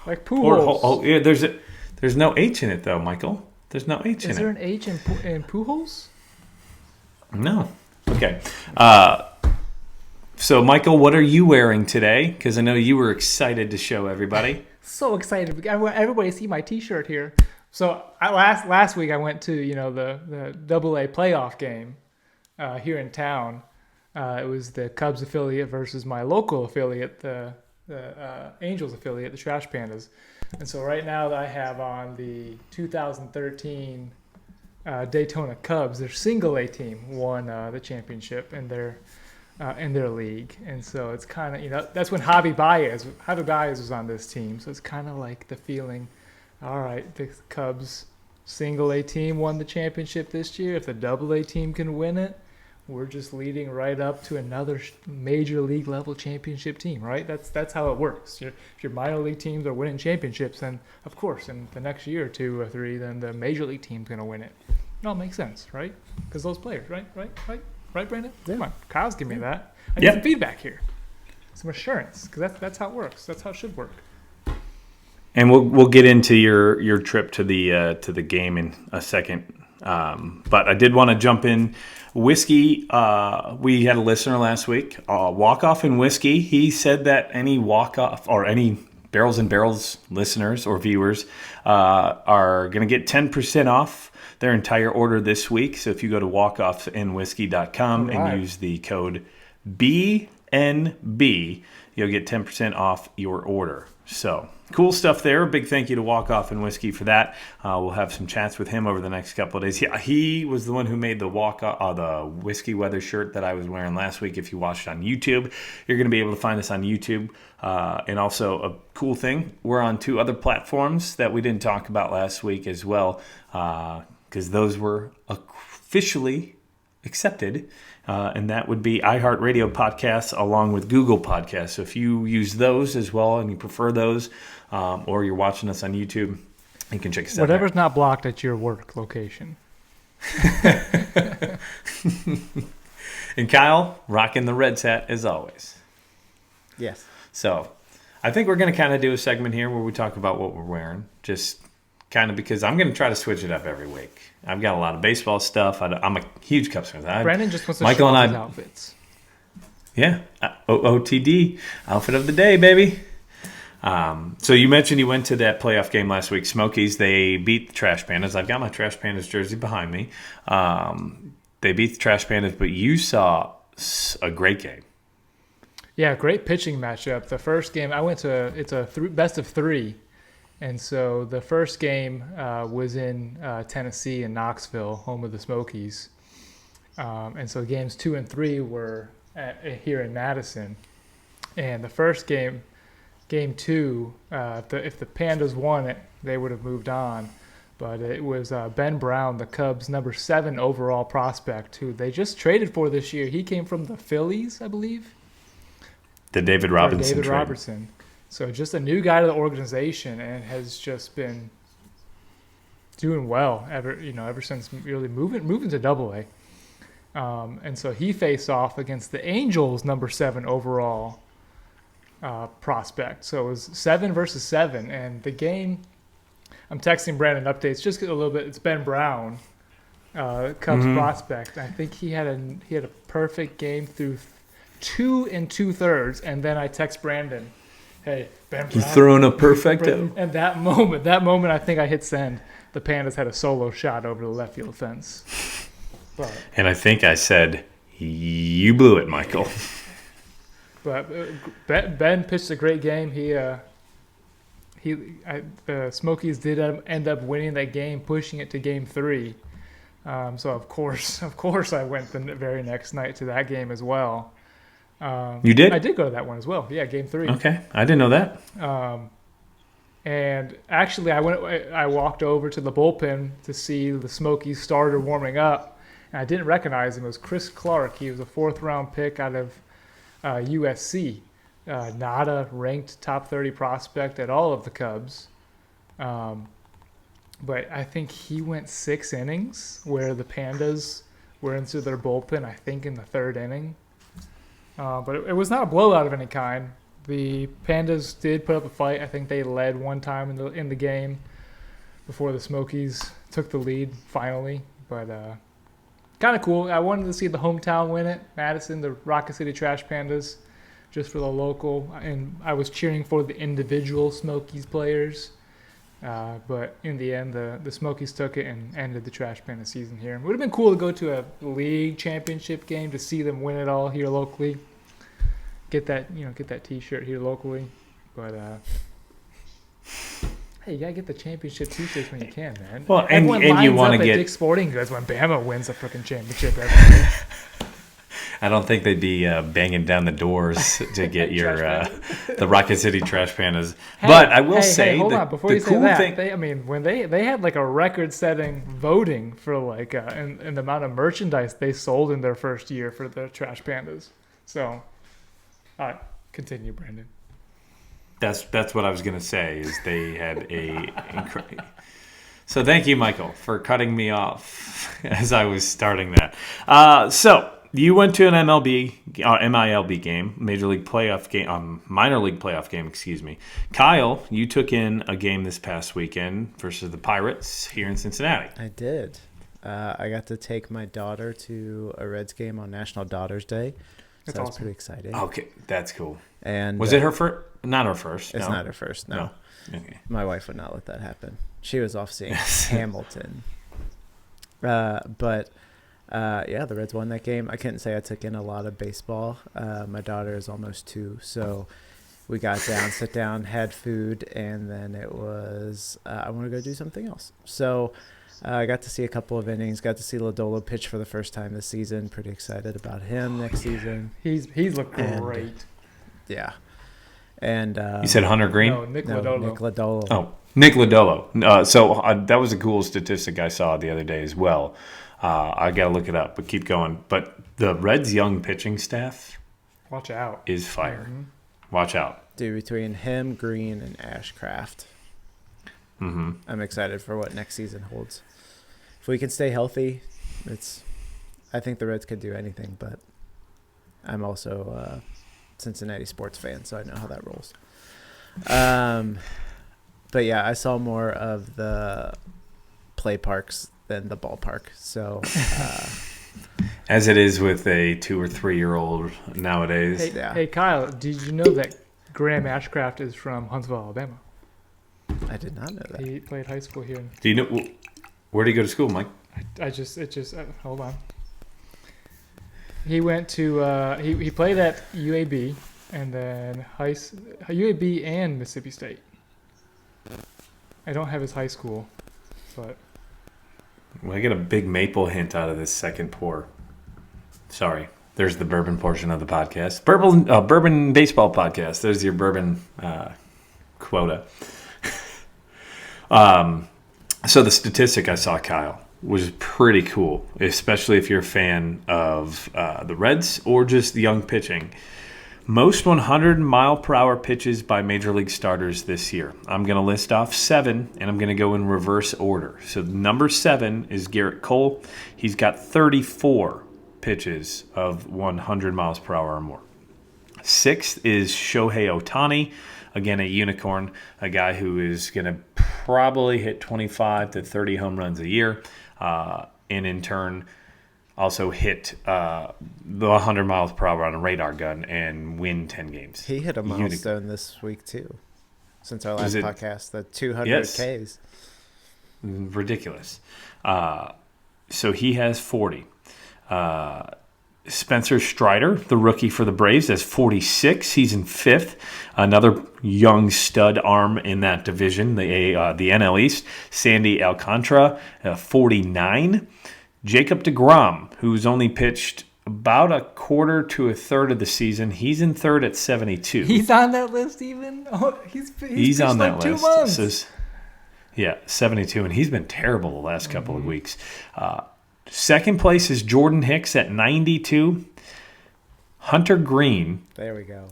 Like Pujols. Oh, yeah, there's no H in it, though, Michael. There's no H in it. Is there an H in Pujols? No. Okay. So, Michael, what are you wearing today? Because I know you were excited to show everybody. So excited! I want everybody to see my T-shirt here. So last week I went to the AA playoff game here in town. It was the Cubs affiliate versus my local affiliate, the Angels affiliate, the Trash Pandas. And so right now I have on the 2013 Daytona Cubs. Their single A team won the championship in their league, and so it's kind of that's when Javi Baez was on this team. So it's kind of like the feeling, all right, the Cubs single A team won the championship this year. If the double A team can win it, we're just leading right up to another major league level championship team, right? That's how it works. If your minor league teams are winning championships, then of course in the next year or 2 or 3, then the major league team's going to win it. It all makes sense, right? Because those players, right, Brandon? Yeah. Come on, Kyle's giving me that. I need some feedback here, some assurance, because that's how it works. That's how it should work. And we'll get into your trip to the game in a second. But I did want to jump in. Whiskey, we had a listener last week, Walk-Off and Whiskey. He said that any walk-off or any Barrels and Barrels listeners or viewers are going to get 10% off their entire order this week. So if you go to walkoffsandwhiskey.com and use the code BNB, you'll get 10% off your order. So cool stuff there. Big thank you to Walk Off and Whiskey for that. We'll have some chats with him over the next couple of days. He was the one who made the the Whiskey Weather shirt that I was wearing last week. If you watched on YouTube, you're going to be able to find us on YouTube. And also a cool thing, we're on 2 other platforms that we didn't talk about last week as well, because those were officially accepted. And that would be iHeartRadio Podcast along with Google Podcasts. So if you use those as well and you prefer those, or you're watching us on YouTube, you can check us out. Whatever's not blocked at your work location. And Kyle, rocking the Reds hat as always. Yes. So I think we're going to kind of do a segment here where we talk about what we're wearing. Just kind of because I'm going to try to switch it up every week. I've got a lot of baseball stuff. I'm a huge Cubs fan. Brandon just wants to Michael show and his I, outfits. Yeah, OOTD, outfit of the day, baby. So you mentioned you went to that playoff game last week. Smokies, they beat the Trash Pandas. I've got my Trash Pandas jersey behind me. They beat the Trash Pandas, but you saw a great game. Yeah, great pitching matchup. The first game, I went to, it's a best of 3. And so the first game was in Tennessee in Knoxville, home of the Smokies. And so games 2 and 3 were here in Madison. And the first game, game 2, if the Pandas won it, they would have moved on. But it was Ben Brown, the Cubs' number 7 overall prospect, who they just traded for this year. He came from the Phillies, I believe. The David Robinson trade. Robertson. So just a new guy to the organization, and has just been doing well ever since really moving to Double-A. And so he faced off against the Angels' number 7 overall prospect. So it was 7 versus 7, and the game. I'm texting Brandon updates just a little bit. It's Ben Brown, Cubs prospect. I think he had a perfect game through 2 2/3, and then I text Brandon, "Hey, Ben Brown, You throwing a perfecto." And that moment, I think I hit send. The Pandas had a solo shot over the left field fence. But, and I think I said, "You blew it, Michael." But Ben pitched a great game. The Smokies did end up winning that game, pushing it to game 3. So of course I went the very next night to that game as well. You did? I did go to that one as well. Yeah, game 3. Okay, I didn't know that. And actually, I walked over to the bullpen to see the Smokies starter warming up, and I didn't recognize him. It was Chris Clark. He was a 4th-round pick out of USC. Not a ranked top 30 prospect at all of the Cubs. But I think he went 6 innings, where the Pandas were into their bullpen, I think, in the 3rd inning. But it was not a blowout of any kind. The Pandas did put up a fight. I think they led one time in the game before the Smokies took the lead finally. But kind of cool. I wanted to see the hometown win it, Madison, the Rocket City Trash Pandas, just for the local. And I was cheering for the individual Smokies players. But in the end, the Smokies took it and ended the Trash Panda season here. It would have been cool to go to a league championship game to see them win it all here locally. Get that T-shirt here locally. But hey, you gotta get the championship T-shirts when you can, man. Well, Everyone and you lines want up to at get Dick's Sporting Goods when Bama wins a freaking championship every year. I don't think they'd be banging down the doors to get your the Rocket City Trash Pandas. But I will say, hold the, on, before the you say cool that, thing. when they had like a record-setting voting for like in the amount of merchandise they sold in their first year for the Trash Pandas. So, all right, continue, Brandon. That's what I was gonna say. Is they had a. So thank you, Michael, for cutting me off as I was starting that. So you went to an MILB game, Major League Playoff game, minor league playoff game, excuse me. Kyle, you took in a game this past weekend versus the Pirates here in Cincinnati. I did. I got to take my daughter to a Reds game on National Daughter's Day. So that was pretty exciting. Okay, that's cool. And was it her first? Not her first. It's no. not her first. No. Okay. My wife would not let that happen. She was off seeing Hamilton. But the Reds won that game. I couldn't say I took in a lot of baseball. My daughter is almost 2, so we got down, sit down, had food, and then it was I want to go do something else. So I got to see a couple of innings. Got to see Lodolo pitch for the first time this season. Pretty excited about him next season. He's looked great. Yeah. And you said Hunter Green? No, Nick Lodolo. Nick Lodolo. Oh, Nick Lodolo. So that was a cool statistic I saw the other day as well. I got to look it up, but keep going. But the Reds' young pitching staff Watch out. is fire. Mm-hmm. Watch out. Dude, between him, Green, and Ashcraft, I'm excited for what next season holds. If we can stay healthy, I think the Reds could do anything, but I'm also a Cincinnati sports fan, so I know how that rolls. But yeah, I saw more of the play parks than the ballpark. So as it is with a 2 or 3 year old nowadays. Hey, Kyle, did you know that Graham Ashcraft is from Huntsville, Alabama? I did not know that. He played high school here. Do you know where did he go to school, Mike? Hold on. He went to he played at UAB and then UAB and Mississippi State. I don't have his high school, but Well, I get a big maple hint out of this second pour. Sorry, there's the bourbon portion of the podcast. Bourbon baseball podcast. There's your bourbon quota. So the statistic I saw, Kyle, was pretty cool, especially if you're a fan of the Reds or just the young pitching. Most 100-mile-per-hour pitches by Major League starters this year. I'm going to list off 7, and I'm going to go in reverse order. So number 7 is Garrett Cole. He's got 34 pitches of 100 miles per hour or more. 6th is Shohei Ohtani. Again, a unicorn, a guy who is going to probably hit 25 to 30 home runs a year, and in turn also hit the 100 miles per hour on a radar gun and win 10 games. He hit a milestone this week, too, since our last podcast, the 200 Ks. Ridiculous. So he has 40. Spencer Strider, the rookie for the Braves, has 46. He's in 5th. Another young stud arm in that division, the NL East. Sandy Alcantara, 49. Jacob Degrom, who's only pitched about a quarter to a third of the season, he's in 3rd at 72. He's on that list even? Oh, he's on like that 2 list. months. So, 72, and he's been terrible the last couple of weeks. 2nd place is Jordan Hicks at 92. Hunter Green. There we go.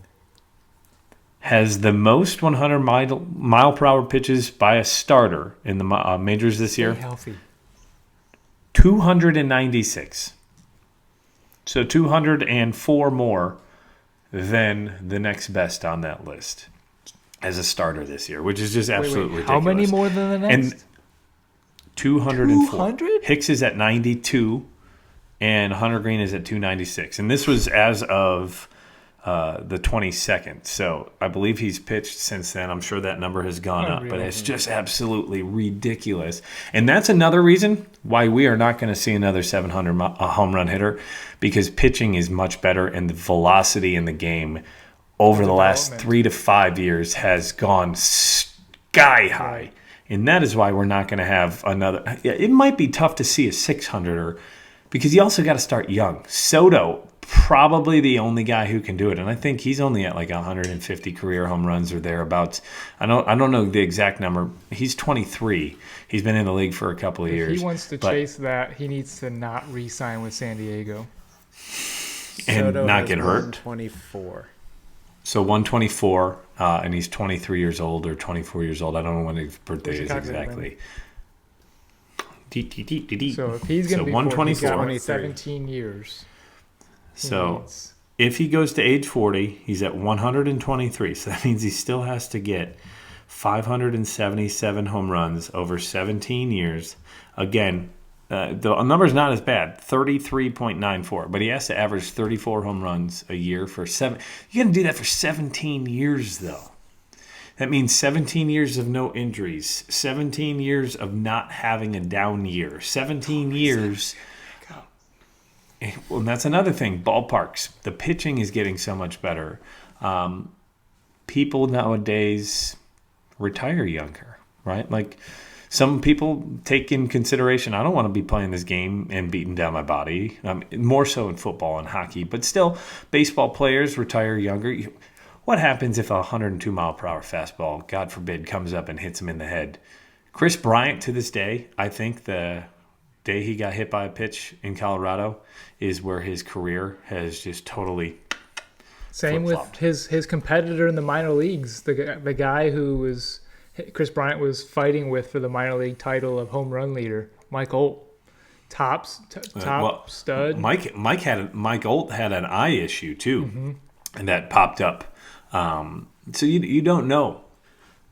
Has the most 100 mile per hour pitches by a starter in the majors this year. Stay healthy. 296. So 204 more than the next best on that list as a starter this year, which is just absolutely ridiculous. How many more than the next? And 204. 200? Hicks is at 92, and Hunter Green is at 296. And this was as of the 22nd. So I believe he's pitched since then. I'm sure that number has gone up, but it's just absolutely ridiculous. And that's another reason why we are not going to see another 700 home run hitter, because pitching is much better, and the velocity in the game over the last 3 to 5 years has gone sky high. Right. And that is why we're not going to have another. It might be tough to see a 600er, because you also got to start young. Soto probably the only guy who can do it, and I think he's only at like 150 career home runs or thereabouts. I don't know the exact number. He's 23. He's been in the league for a couple of years. If he wants to chase that, he needs to not re-sign with San Diego and Soto not has get hurt. 124. So 124, and he's 23 years old or 24 years old. I don't know when his birthday is exactly. So if he's going to be 124, he's got 17 years. So if he goes to age 40, he's at 123. So that means he still has to get 577 home runs over 17 years. Again, the number's not as bad, 33.94. But he has to average 34 home runs a year for 7. You're going to do that for 17 years, though. That means 17 years of no injuries, 17 years of not having a down year, 17 years. Well, and that's another thing. Ballparks. The pitching is getting so much better. People nowadays retire younger, right? Like some people take in consideration, I don't want to be playing this game and beating down my body. More so in football and hockey. But still, baseball players retire younger. What happens if a 102-mile-per-hour fastball, God forbid, comes up and hits him in the head? Chris Bryant, to this day, I think the day he got hit by a pitch in Colorado is where his career has just totally Same with his competitor in the minor leagues, the guy who was Chris Bryant was fighting with for the minor league title of home run leader, Mike Olt. Top stud. Mike Olt had an eye issue too, and that popped up. So you don't know.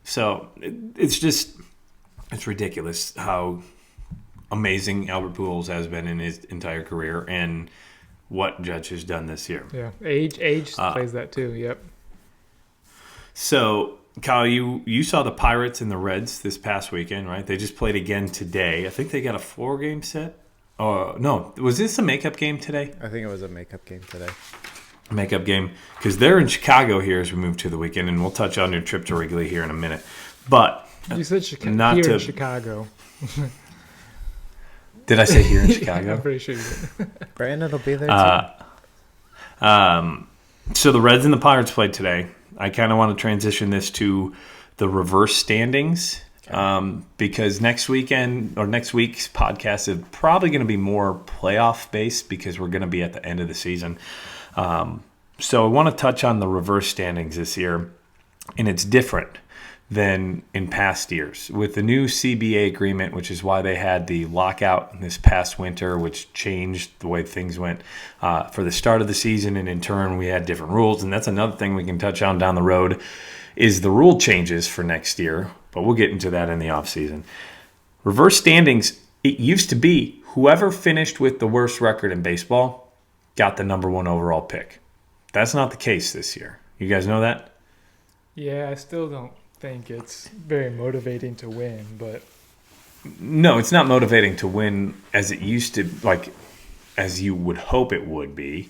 So it's ridiculous how amazing Albert Pujols has been in his entire career and what Judge has done this year. Yeah, age plays that too. Yep. So, Kyle, you saw the Pirates and the Reds this past weekend, right? They just played again today. I think they got a 4-game set. Oh, no. Was this a makeup game today? I think it was a makeup game today. Makeup game. Because they're in Chicago here as we move to the weekend, and we'll touch on your trip to Wrigley here in a minute. But you said in Chicago. Did I say here in Chicago? I'm pretty sure you did. Brandon will be there too. So the Reds and the Pirates played today. I kind of want to transition this to the reverse standings because next week's podcast is probably going to be more playoff based because we're going to be at the end of the season. So I want to touch on the reverse standings this year, and it's different than in past years. With the new CBA agreement, which is why they had the lockout this past winter, which changed the way things went for the start of the season, and in turn we had different rules, and that's another thing we can touch on down the road is the rule changes for next year, but we'll get into that in the offseason. Reverse standings, it used to be whoever finished with the worst record in baseball got the number 1 overall pick. That's not the case this year. You guys know that? Yeah, I still don't think it's very motivating to win, but no, it's not motivating to win as it used to, like as you would hope it would be.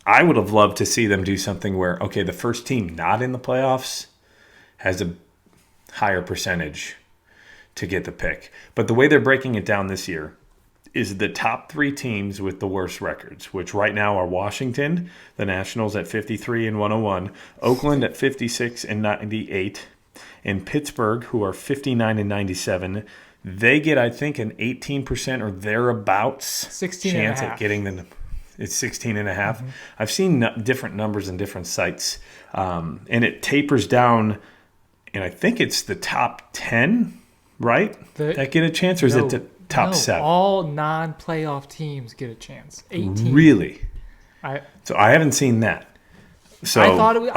I would have loved to see them do something where, okay, the first team not in the playoffs has a higher percentage to get the pick. But the way they're breaking it down this year is the top 3 teams with the worst records, which right now are Washington, the Nationals at 53 and 101, Oakland at 56 and 98, and Pittsburgh, who are 59 and 97. They get, I think, an 18% or thereabouts chance at getting the. It's 16 and a half. Mm-hmm. I've seen different numbers in different sites, and it tapers down, and I think it's the top 10, right? That get a chance, or is it the top 7? All non-playoff teams get a chance. 18. Really? So I haven't seen that. So I thought it was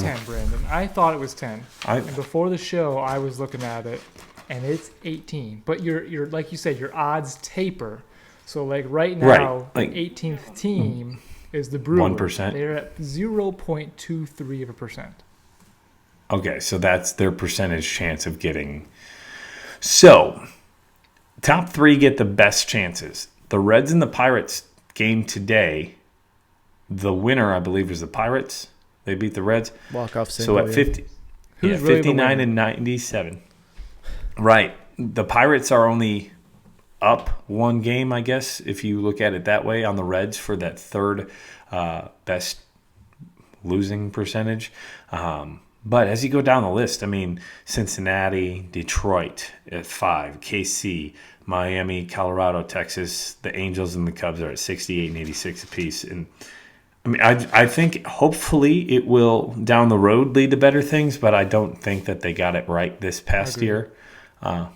10, Brandon. I thought it was 10. And before the show, I was looking at it, and it's 18. But you're like you said, your odds taper. So like right now, the 18th team is the Brewers. 1%. They're at 0.23%. Okay, so that's their percentage chance of getting. So top 3 get the best chances. The Reds and the Pirates game today. The winner, I believe, is the Pirates. They beat the Reds. Walk-off single. So at 50, really 59 and 97. Right. The Pirates are only up one game, I guess, if you look at it that way, on the Reds for that third best losing percentage. But as you go down the list, I mean, Cincinnati, Detroit at 5, KC, Miami, Colorado, Texas, the Angels and the Cubs are at 68 and 86 apiece. And I mean, I think hopefully it will down the road lead to better things, but I don't think that they got it right this past year. But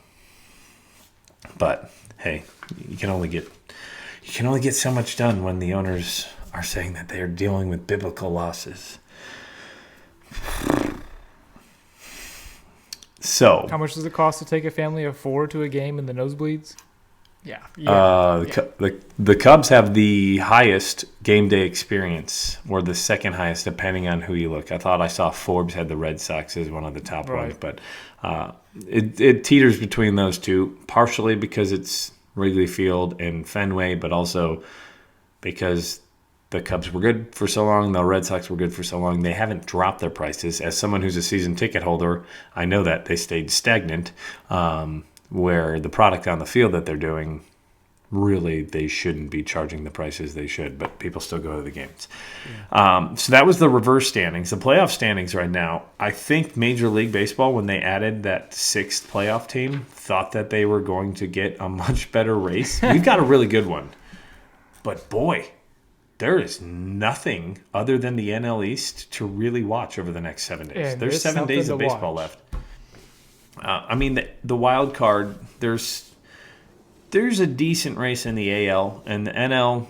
hey, you can only get so much done when the owners are saying that they are dealing with biblical losses. So, How much does it cost to take a family of 4 to a game in the nosebleeds? Yeah. the Cubs have the highest game day experience, or the second highest, depending on who you look. I thought I saw Forbes had the Red Sox as one of the top ones, but it teeters between those two, partially because it's Wrigley Field and Fenway, but also because the Cubs were good for so long, the Red Sox were good for so long. They haven't dropped their prices. As someone who's a season ticket holder, I know that they stayed stagnant, where the product on the field that they're doing, really, they shouldn't be charging the prices they should, but people still go to the games. Yeah. So that was the reverse standings. The playoff standings right now, I think Major League Baseball, when they added that 6th playoff team, thought that they were going to get a much better race. We've got a really good one. But boy, there is nothing other than the NL East to really watch over the next 7 days. And there's 7 days of baseball left. I mean, the wild card, there's a decent race in the AL, and the NL,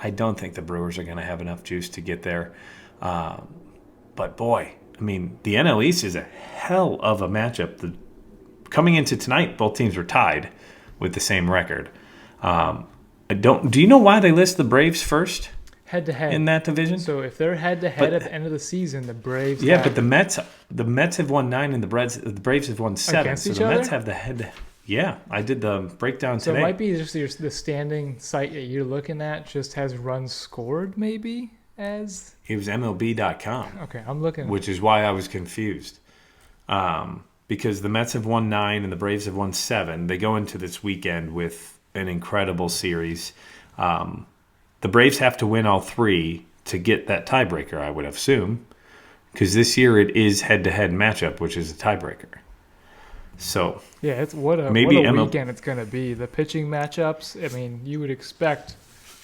I don't think the Brewers are going to have enough juice to get there. But boy, I mean, the NL East is a hell of a matchup. Coming into tonight, both teams were tied with the same record. Do you know why they list the Braves first? Head-to-head. In that division? So if they're head-to-head at the end of the season, the Braves but the Mets have won 9 and the Braves have won 7. Against so each the other? Mets have the head. Yeah, I did the breakdown So today. it might be just the standing site that you're looking at just has runs scored, maybe, as... It was MLB.com. Okay, I'm looking. Which is why I was confused. Because the Mets have won 9 and the Braves have won 7. They go into this weekend with an incredible series. The Braves have to win all 3 to get that tiebreaker, I would assume. Because this year it is head-to-head matchup, which is a tiebreaker. So yeah, it's what a weekend it's going to be. The pitching matchups, I mean, you would expect,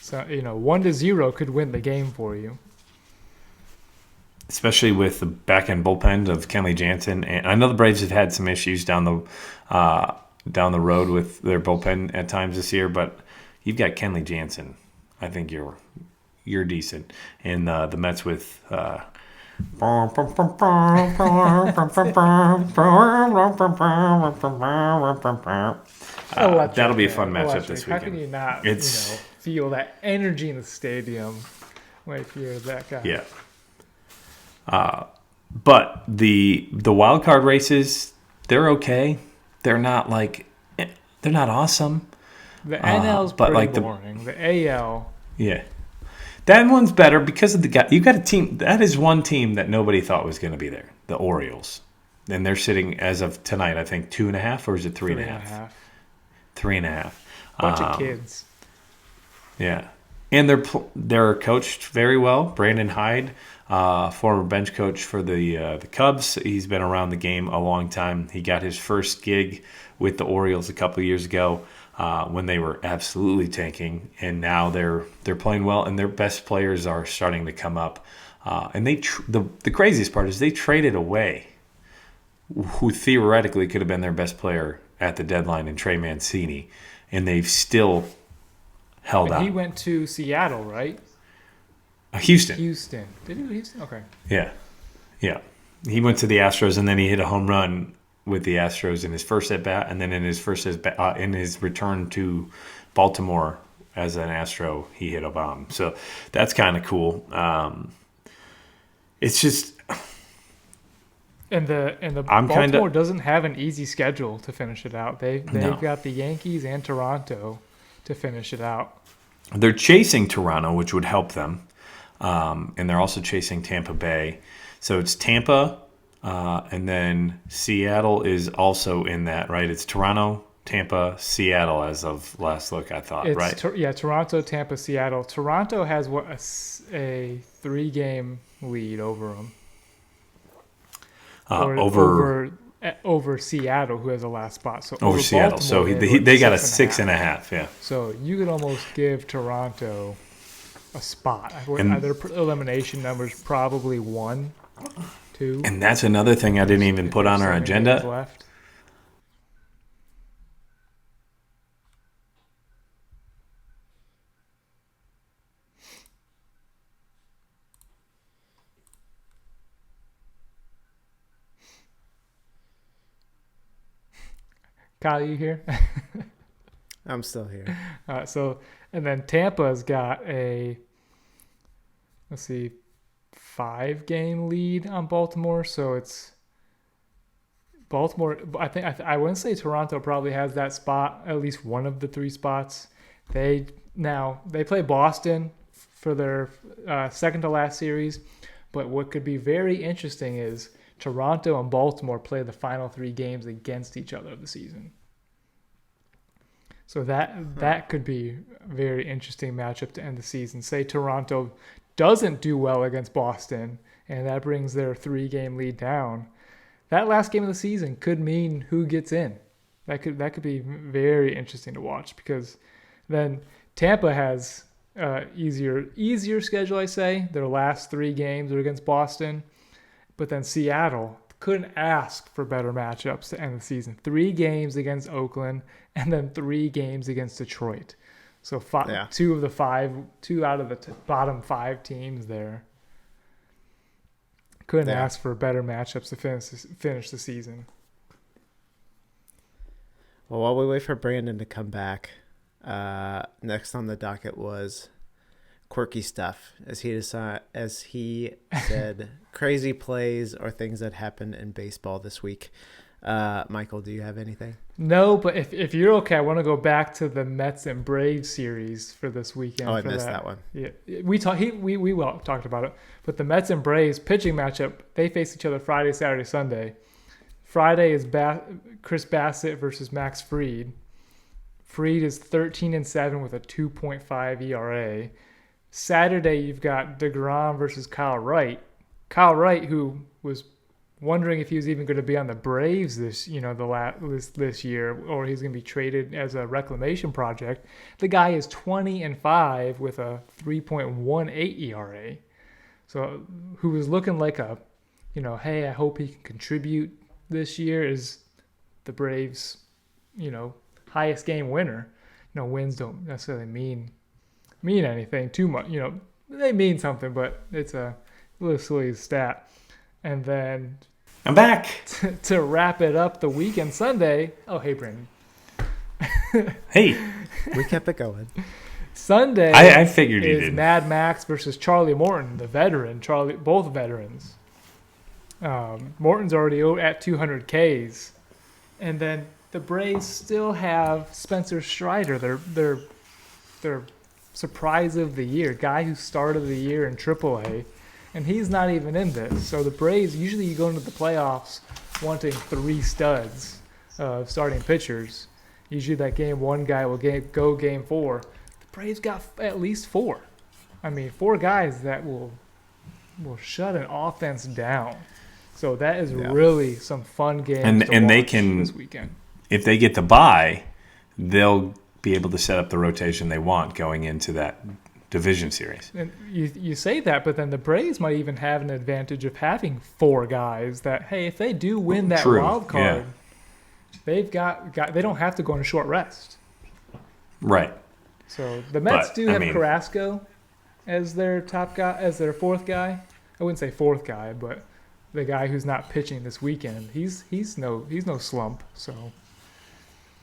1-0 could win the game for you. Especially with the back-end bullpen of Kenley Jansen. And I know the Braves have had some issues down the road with their bullpen at times this year, but you've got Kenley Jansen. I think you're decent. And the Mets with... that'll be a fun matchup this weekend. How can you not feel that energy in the stadium if you're that guy? Yeah. But the wild card races, they're okay. They're not awesome. The NL's pretty boring. The AL. Yeah. That one's better because of the guy. You got a team. That is one team that nobody thought was going to be there. The Orioles, and they're sitting as of tonight. I think 2.5, or is it 3.5? 3.5. Bunch of kids. Yeah, and they're coached very well. Brandon Hyde, former bench coach for the Cubs. He's been around the game a long time. He got his first gig with the Orioles a couple of years ago. When they were absolutely tanking, and now they're playing well, and their best players are starting to come up. And the craziest part is they traded away who theoretically could have been their best player at the deadline in Trey Mancini, and they've still held out. He went to Seattle, right? Houston. Did he go to Houston? Okay. Yeah. He went to the Astros, and then he hit a home run with the Astros in his first at bat, and then in his return to Baltimore as an Astro, he hit a bomb. So that's kind of cool. It's just, and Baltimore doesn't have an easy schedule to finish it out. They've got the Yankees and Toronto to finish it out. They're chasing Toronto, which would help them, and they're also chasing Tampa Bay. So it's Tampa. And then Seattle is also in that, right? It's Toronto, Tampa, Seattle as of last look, I thought, It's right? Toronto, Tampa, Seattle. Toronto has a 3-game lead over them. Over Seattle, who has the last spot. So over Seattle. So they got a 6.5. Yeah. So you could almost give Toronto a spot. And their elimination numbers probably 1, 2. And that's another thing I didn't even put on our agenda. Left. Kyle, you here? I'm still here. And then Tampa's got a 5-game lead on Baltimore. So it's Baltimore. I wouldn't say Toronto probably has that spot, at least one of the 3 spots. They play Boston for their second to last series. But what could be very interesting is Toronto and Baltimore play the final 3 games against each other of the season. So that could be a very interesting matchup to end the season. Say Toronto doesn't do well against Boston, and that brings their 3-game lead down. That last game of the season could mean who gets in. That could be very interesting to watch, because then Tampa has easier schedule, I say. Their last 3 games are against Boston. But then Seattle couldn't ask for better matchups to end the season. 3 games against Oakland, and then 3 games against Detroit. So 2 out of the bottom 5 teams there. Couldn't ask for better matchups to finish the season. Well, while we wait for Brandon to come back, next on the docket was quirky stuff, as he said, crazy plays or things that happened in baseball this week. Michael, do you have anything? No, but if you're okay, I want to go back to the Mets and Braves series for this weekend. Oh, I missed that one. Yeah, we talked about it. But the Mets and Braves pitching matchup, they face each other Friday, Saturday, Sunday. Friday is Chris Bassett versus Max Fried. Fried is 13-7 with a 2.5 ERA. Saturday, you've got Degrom versus Kyle Wright. Kyle Wright, who was wondering if he was even going to be on the Braves this year, or he's going to be traded as a reclamation project. The guy is 20-5 with a 3.18 ERA. So, who was looking like hey, I hope he can contribute this year, is the Braves, highest game winner. Wins don't necessarily mean anything too much. They mean something, but it's a little silly stat. And then I'm back to wrap it up the weekend Sunday. Oh, hey, Brandon. Hey, we kept it going. Sunday, I figured you did. Mad Max versus Charlie Morton, the veteran. Both veterans. Morton's already at 200 Ks, and then the Braves still have Spencer Strider, their surprise of the year, guy who started the year in AAA, and he's not even in this. So the Braves, usually you go into the playoffs wanting 3 studs of starting pitchers. Usually that game 1 guy will go game 4. The Braves got at least 4. 4 guys that will shut an offense down. So that is really some fun games to watch this weekend. If they get the bye, they'll be able to set up the rotation they want going into that division series. And you say that, but then the Braves might even have an advantage of having 4 guys that, hey, if they do win that wild card, they've got they don't have to go on a short rest. Right. So the Mets have Carrasco as their top guy, as their 4th guy. I wouldn't say 4th guy, but the guy who's not pitching this weekend. He's no slump. So.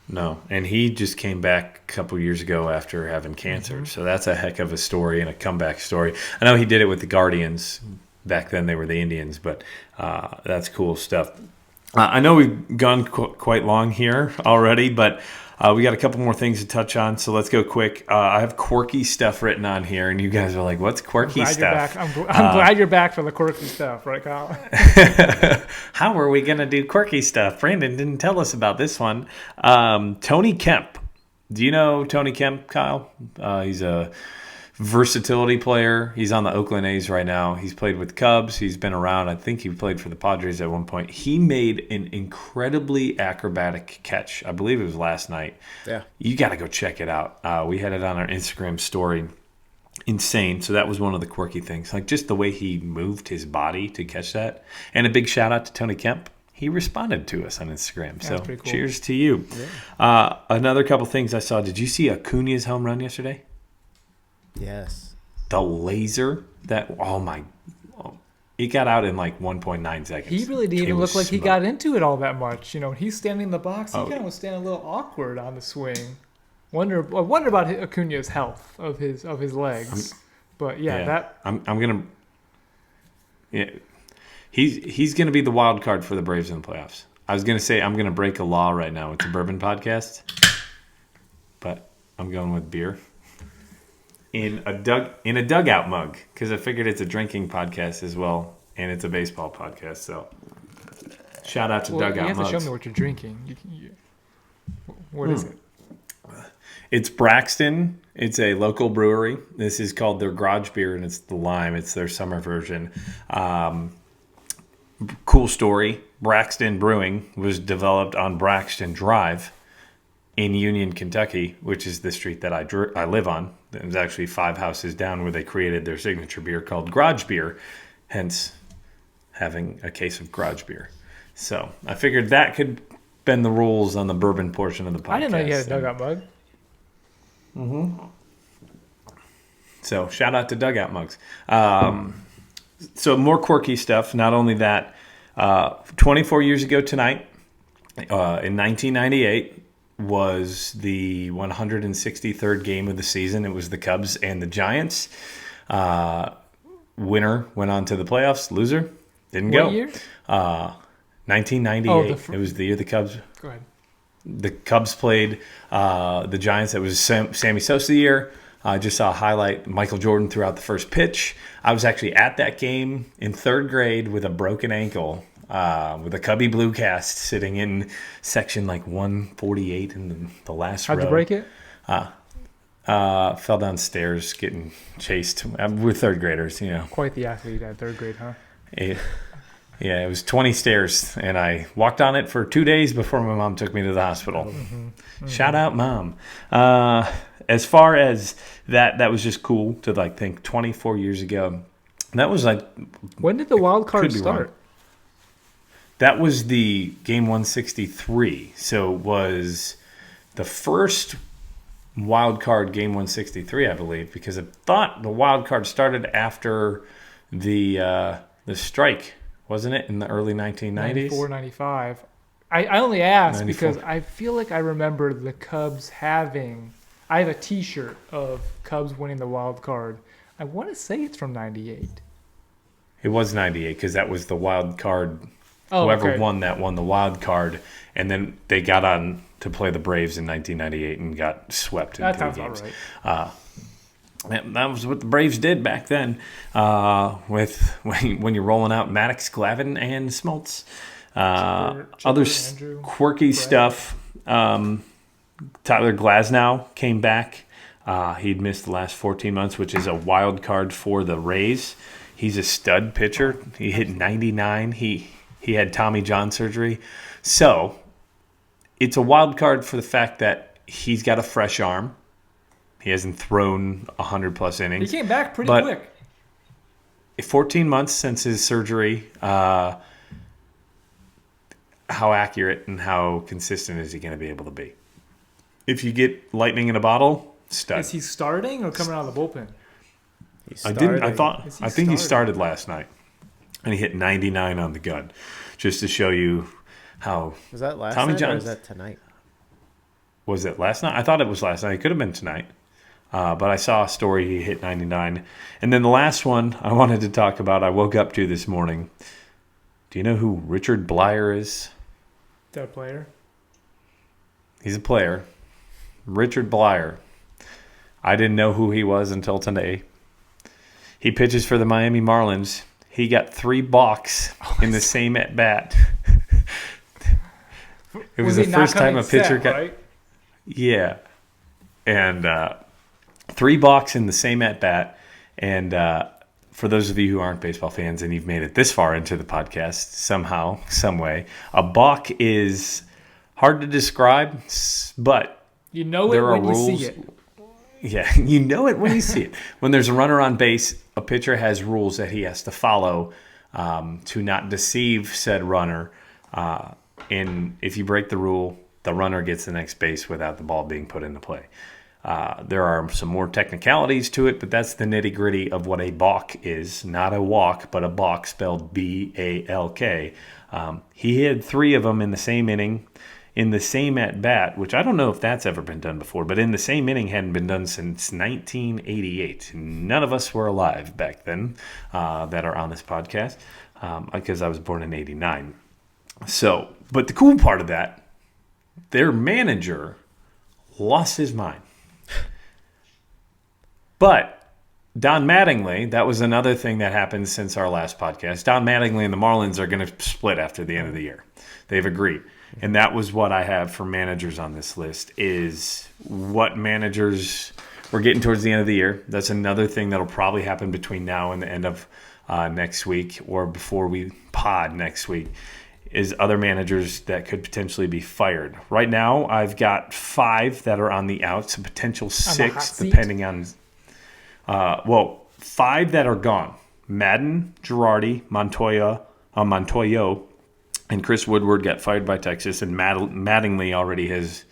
No, and he just came back a couple years ago after having cancer. Mm-hmm. So that's a heck of a story and a comeback story. I know he did it with the Guardians. Back then they were the Indians, but that's cool stuff. I know we've gone quite long here already, but we got a couple more things to touch on, so let's go quick. I have quirky stuff written on here, and you guys are like, what's quirky stuff? I'm glad you're back for the quirky stuff, right, Kyle? How are we going to do quirky stuff? Brandon didn't tell us about this one. Tony Kemp. Do you know Tony Kemp, Kyle? He's a versatility player. He's on the Oakland A's right now. He's played with Cubs. He's been around. I think he played for the Padres at one point. He made an incredibly acrobatic catch. I believe it was last night. Yeah. You got to go check it out. We had it on our Instagram story. Insane. So that was one of the quirky things. Like just the way he moved his body to catch that. And a big shout out to Tony Kemp. He responded to us on Instagram. So pretty cool. Cheers to you. Yeah. Another couple things I saw. Did you see Acuna's home run yesterday? Yes. The laser that, it got out in like 1.9 seconds. He really didn't even look like he got into it all that much. He's standing in the box. He kind of was standing a little awkward on the swing. I wonder about Acuna's health of his legs. He's gonna be the wild card for the Braves in the playoffs. I was gonna say I'm gonna break a law right now. It's a bourbon podcast, but I'm going with beer. In a dugout mug, because I figured it's a drinking podcast as well, and it's a baseball podcast. So, shout out to dugout mugs. You have to show me what you're drinking. What is it? It's Braxton. It's a local brewery. This is called their garage beer, and it's the lime. It's their summer version. Cool story. Braxton Brewing was developed on Braxton Drive in Union, Kentucky, which is the street that I live on. There's actually 5 houses down where they created their signature beer called Garage Beer, hence having a case of garage beer. So I figured that could bend the rules on the bourbon portion of the podcast. I didn't know you had a dugout mug. Mm-hmm. So shout out to dugout mugs. So more quirky stuff. Not only that, 24 years ago tonight, in 1998, was the 163rd game of the season. It was the Cubs and the Giants. Winner went on to the playoffs. Loser didn't go. What year? 1998. It was the year the Cubs. Go ahead. The Cubs played the Giants. That was Sammy Sosa year. I just saw a highlight. Michael Jordan threw out the first pitch. I was actually at that game in 3rd grade with a broken ankle. With a Cubby Blue cast sitting in section like 148 in the last row. How'd you break it? Fell downstairs getting chased. We're 3rd graders, Quite the athlete at 3rd grade, huh? It was 20 stairs, and I walked on it for 2 days before my mom took me to the hospital. Mm-hmm. Mm-hmm. Shout out, Mom. As far as that was just cool to think 24 years ago. That was like... When did the wild card start? Wrong. That was the game 163. So it was the first wild card game 163, I believe, because I thought the wild card started after the strike, wasn't it, in the early 1990s? 94, 95. I only asked 94. because I feel like I remember the Cubs having... I have a T-shirt of Cubs winning the wild card. I want to say it's from 98. It was 98 because that was the wild card... Whoever won that won the wild card, and then they got on to play the Braves in 1998 and got swept in 2 games. That sounds about right. That was what the Braves did back then when you're rolling out Maddox, Glavine, and Smoltz. Andrew, quirky Brad. stuff. Tyler Glasnow came back. He'd missed the last 14 months, which is a wild card for the Rays. He's a stud pitcher. He hit 99. He had Tommy John surgery. So it's a wild card for the fact that he's got a fresh arm. He hasn't thrown 100-plus innings. He came back pretty quick. 14 months since his surgery. How accurate and how consistent is he going to be able to be? If you get lightning in a bottle, stud. Is he starting or coming out of the bullpen? I think he started last night. And he hit 99 on the gun, just to show you how. Was that last Tommy night John, or was that tonight? Was it last night? I thought it was last night. It could have been tonight. But I saw a story he hit 99. And then the last one I wanted to talk about, I woke up to this morning. Do you know who Richard Blyer is? That player. He's a player. Richard Blyer. I didn't know who he was until today. He pitches for the Miami Marlins. He got 3 balks in the same at bat. It was the first time a pitcher got. Right? Yeah, and 3 balks in the same at bat. And for those of you who aren't baseball fans and you've made it this far into the podcast somehow, some way, a balk is hard to describe, but You know it there are when you rules. see it. Yeah, you know it when you see it. When there's a runner on base, a pitcher has rules that he has to follow to not deceive said runner. And if you break the rule, the runner gets the next base without the ball being put into play. There are some more technicalities to it, but that's the nitty-gritty of what a balk is. Not a walk, but a balk spelled B-A-L-K. He had 3 of them in the same inning. In the same at-bat, which I don't know if that's ever been done before, but in the same inning hadn't been done since 1988. None of us were alive back then that are on this podcast because I was born in 89. So, but the cool part of that, their manager lost his mind. But Don Mattingly, that was another thing that happened since our last podcast. Don Mattingly and the Marlins are going to split after the end of the year. They've agreed. And that was what I have for managers on this list is what managers we're getting towards the end of the year. That's another thing that'll probably happen between now and the end of next week or before we pod next week is other managers that could potentially be fired. Right now, I've got 5 that are on the outs, a potential 6 depending on 5 that are gone. Madden, Girardi, Montoyo, and Chris Woodward got fired by Texas, and Mattingly already has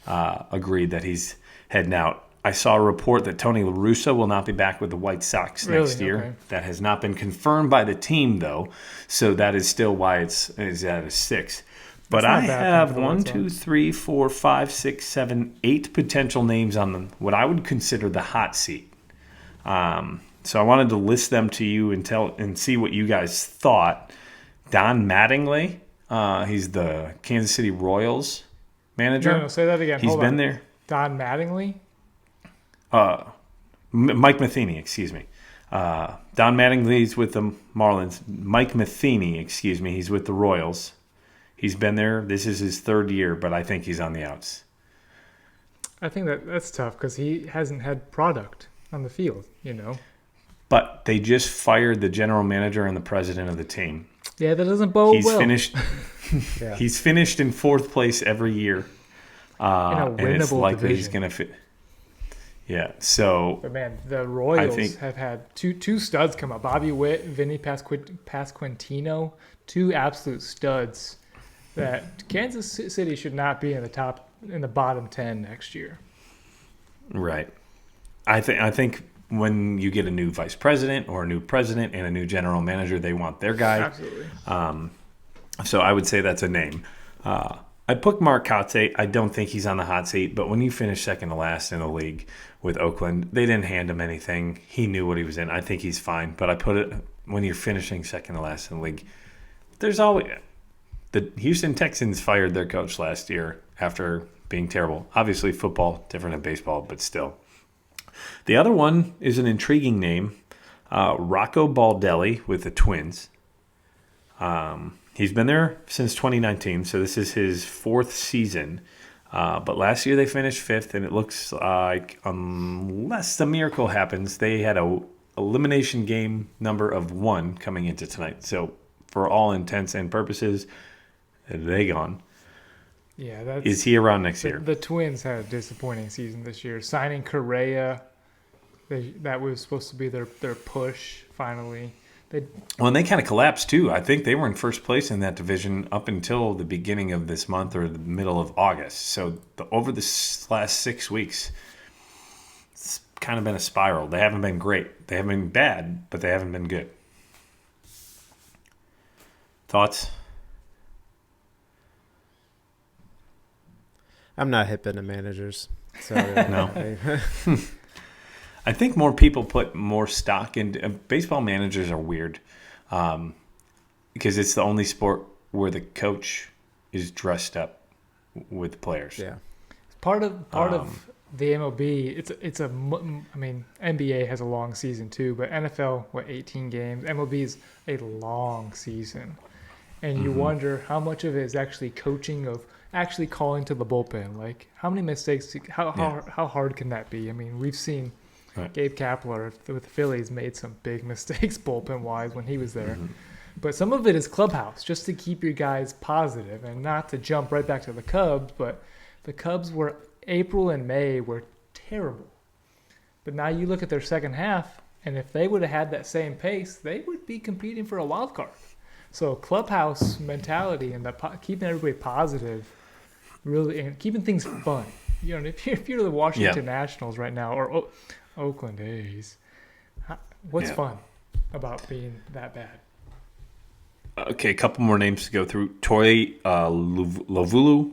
agreed that he's heading out. I saw a report that Tony La Russa will not be back with the White Sox next year. Okay. That has not been confirmed by the team, though, so that is still why it's at a 6. But I have 1, 2, 3, 4, 5, 6, 7, 8 potential names on what I would consider the hot seat. So I wanted to list them to you and see what you guys thought. Don Mattingly. He's the Kansas City Royals manager. No, say that again. He's been there. Don Mattingly? Mike Matheny, excuse me. Don Mattingly's with the Marlins. Mike Matheny, excuse me, he's with the Royals. He's been there. This is his 3rd year, but I think he's on the outs. I think that's tough because he hasn't had product on the field, you know. But they just fired the general manager and the president of the team. Yeah, that doesn't bode He's well. finished. Yeah. He's finished in 4th place every year, and it's winnable likely he's division. going to fit. Yeah. So But man, the Royals think- have had two studs come up. Bobby Witt, Vinny Pasquantino, 2 absolute studs that Kansas City should not be in the bottom 10 next year. right, I think when you get a new vice president or a new president and a new general manager, they want their guy. Absolutely. So I would say that's a name. I put Mark Kotsay. I don't think he's on the hot seat, but when you finish second to last in the league with Oakland, they didn't hand him anything. He knew what he was in. I think he's fine, but I put it when you're finishing second to last in the league, there's always the Houston Texans fired their coach last year after being terrible. Obviously, football different than baseball, but still. The other one is an intriguing name, Rocco Baldelli with the Twins. He's been there since 2019, so this is his 4th season. But last year they finished 5th, and it looks like, unless the miracle happens, they had a elimination game number of 1 coming into tonight. So for all intents and purposes, they gone. Yeah, Is he around next year? The Twins had a disappointing season this year. Signing Correa, that was supposed to be their push finally. Well, and they kind of collapsed, too. I think they were in first place in that division up until the beginning of this month or the middle of August. So over the last 6 weeks, it's kind of been a spiral. They haven't been great. They haven't been bad, but they haven't been good. Thoughts? I'm not hip into managers. So No. I think more people put more stock into baseball. Managers are weird because it's the only sport where the coach is dressed up with players. Yeah. Part of the MLB, I mean, NBA has a long season too, but NFL, 18 games? MLB is a long season. And you wonder how much of it is actually coaching, of actually calling to the bullpen. Like, how many mistakes, how hard can that be? I mean, we've seen Gabe Kapler with the Phillies made some big mistakes bullpen-wise when he was there. But some of it is clubhouse, just to keep your guys positive and not to jump right back to the Cubs. But the Cubs were, April and May were terrible. But now you look at their second half, and if they would have had that same pace, they would be competing for a wild card. So clubhouse mentality and keeping everybody positive, really, and keeping things fun. You know, if you're the Washington Nationals right now, or Oakland A's, what's fun about being that bad? Okay, a couple more names to go through. Torey Lovulu.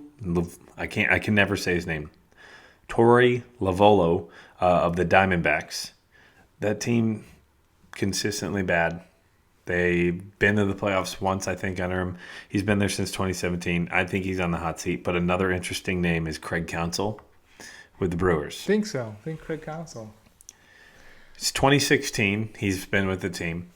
I can never say his name. Torey Lovolo of the Diamondbacks. That team consistently bad. They've been to the playoffs once, I think, under him. He's been there since 2017. I think he's on the hot seat. But another interesting name is Craig Counsell with the Brewers. Think so. Think Craig Counsell. It's 2016. He's been with the team.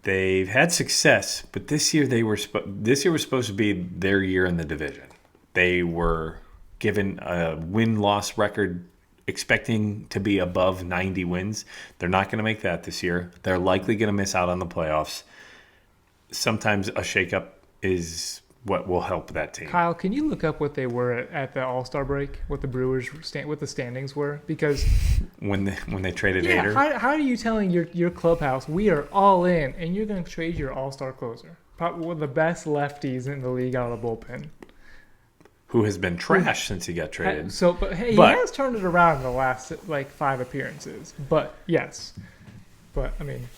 They've had success, but this year was supposed to be their year in the division. They were given a win-loss record expecting to be above 90 wins. They're not going to make that this year. They're likely going to miss out on the playoffs. Sometimes a shakeup is what will help that team. Kyle, can you look up what they were at the All-Star break? What the Brewers what the standings were? Because when they traded Hader, how are you telling your clubhouse we are all in, and you're going to trade your All-Star closer, probably one of the best lefties in the league out of the bullpen, who has been trashed since he got traded? But he has turned it around in the last 5 appearances. But yes, I mean.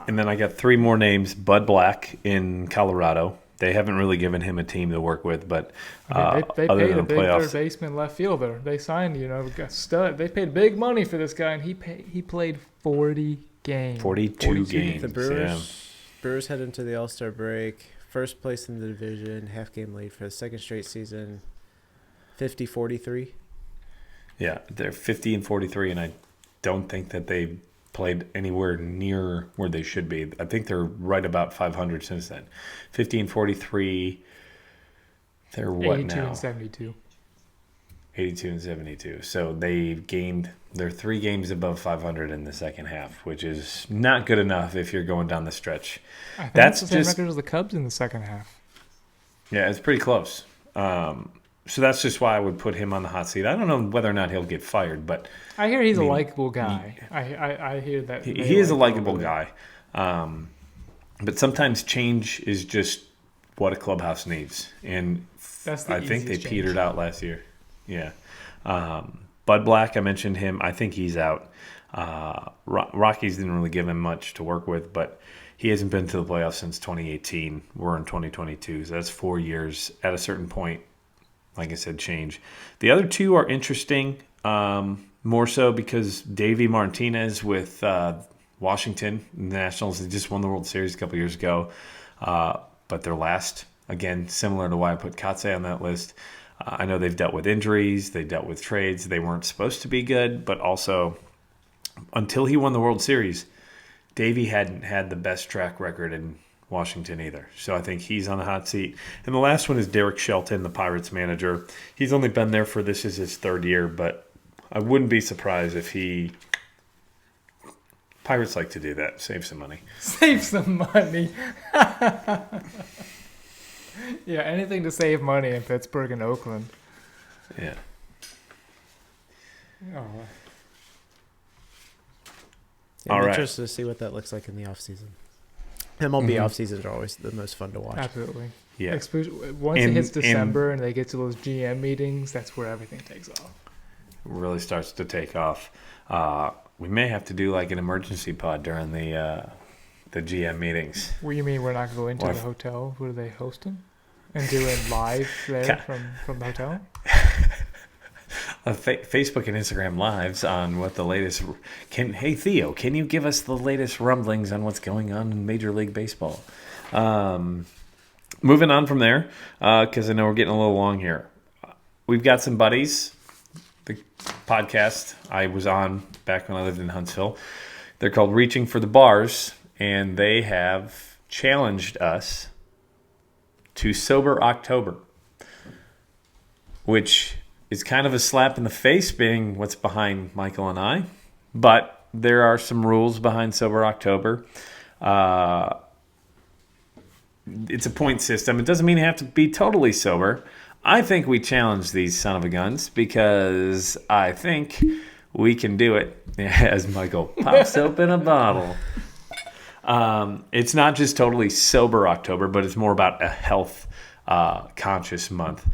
And then I got 3 more names. Bud Black in Colorado. They haven't really given him a team to work with, but they other paid than a big playoffs, third baseman left fielder. They signed, a stud. They paid big money for this guy, and he played 40 games. 42 games. The Brewers head into the All-Star break. First place in the division, half game lead for the second straight season, 50-43. Yeah, they're 50-43, and I don't think that they played anywhere near where they should be. I think they're right about 500 since then. 50-43. They're what 82 now? 82 and 72. 82 and 72. So they're 3 games above 500 in the second half, which is not good enough if you're going down the stretch. I think that's the same record as the Cubs in the second half. Yeah, it's pretty close. So that's just why I would put him on the hot seat. I don't know whether or not he'll get fired, but I hear he's a likable guy. I hear that he is a likable guy. But sometimes change is just what a clubhouse needs, and I think they petered out last year. Yeah. Bud Black, I mentioned him. I think he's out. Rockies didn't really give him much to work with, but he hasn't been to the playoffs since 2018. We're in 2022, so that's 4 years. At a certain point, like I said, change. The other 2 are interesting, more so because Davey Martinez with Washington Nationals, they just won the World Series a couple years ago, but they're last. Again, similar to why I put Katse on that list. I know they've dealt with injuries, they dealt with trades. They weren't supposed to be good, but also until he won the World Series, Davey hadn't had the best track record in Washington either. So I think he's on the hot seat. And the last one is Derek Shelton, the Pirates manager. He's only been there for this is his 3rd year, but I wouldn't be surprised if Pirates like to do that. Save some money. Save some money. Yeah, anything to save money in Pittsburgh and Oakland. Yeah. Oh. Yeah, I'm interested to see what that looks like in the offseason. MLB off seasons are always the most fun to watch. Absolutely. Yeah. Once it hits December and they get to those GM meetings, that's where everything takes off. Really starts to take off. We may have to do like an emergency pod during the GM meetings. What do you mean we're not going to the hotel? Where do they host them? And do it live there from the hotel? Facebook and Instagram lives on what the latest. Hey Theo, can you give us the latest rumblings on what's going on in Major League Baseball? moving on from there, because I know we're getting a little long here. We've got some buddies. The podcast I was on back when I lived in Huntsville. They're called Reaching for the Bars, and they have challenged us to Sober October, which is kind of a slap in the face being what's behind Michael and I. But there are some rules behind Sober October. It's a point system. It doesn't mean you have to be totally sober. I think we challenge these son of a guns because I think we can do it, as Michael pops open a bottle. It's not just totally Sober October, but it's more about a health conscious month.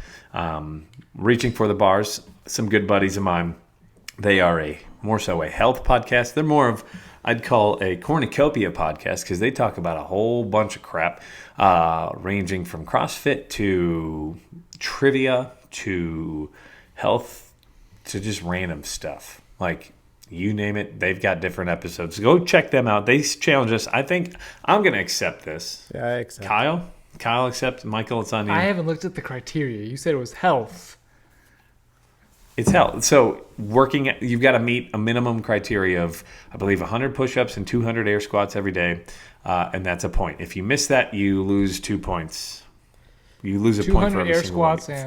Reaching for the Bars, some good buddies of mine. They are more so a health podcast. They're more of, I'd call, a cornucopia podcast because they talk about a whole bunch of crap, ranging from CrossFit to trivia to health to just random stuff. Like, you name it, they've got different episodes. Go check them out. They challenge us. I think I'm going to accept this. Yeah, I accept. Kyle accepts. Michael, it's on you. I haven't looked at the criteria. You said it was health. It's health. So you've got to meet a minimum criteria of, I believe, 100 push-ups and 200 air squats every day, and that's a point. If you miss that, you lose 2 points. You lose a point for every air single one. squats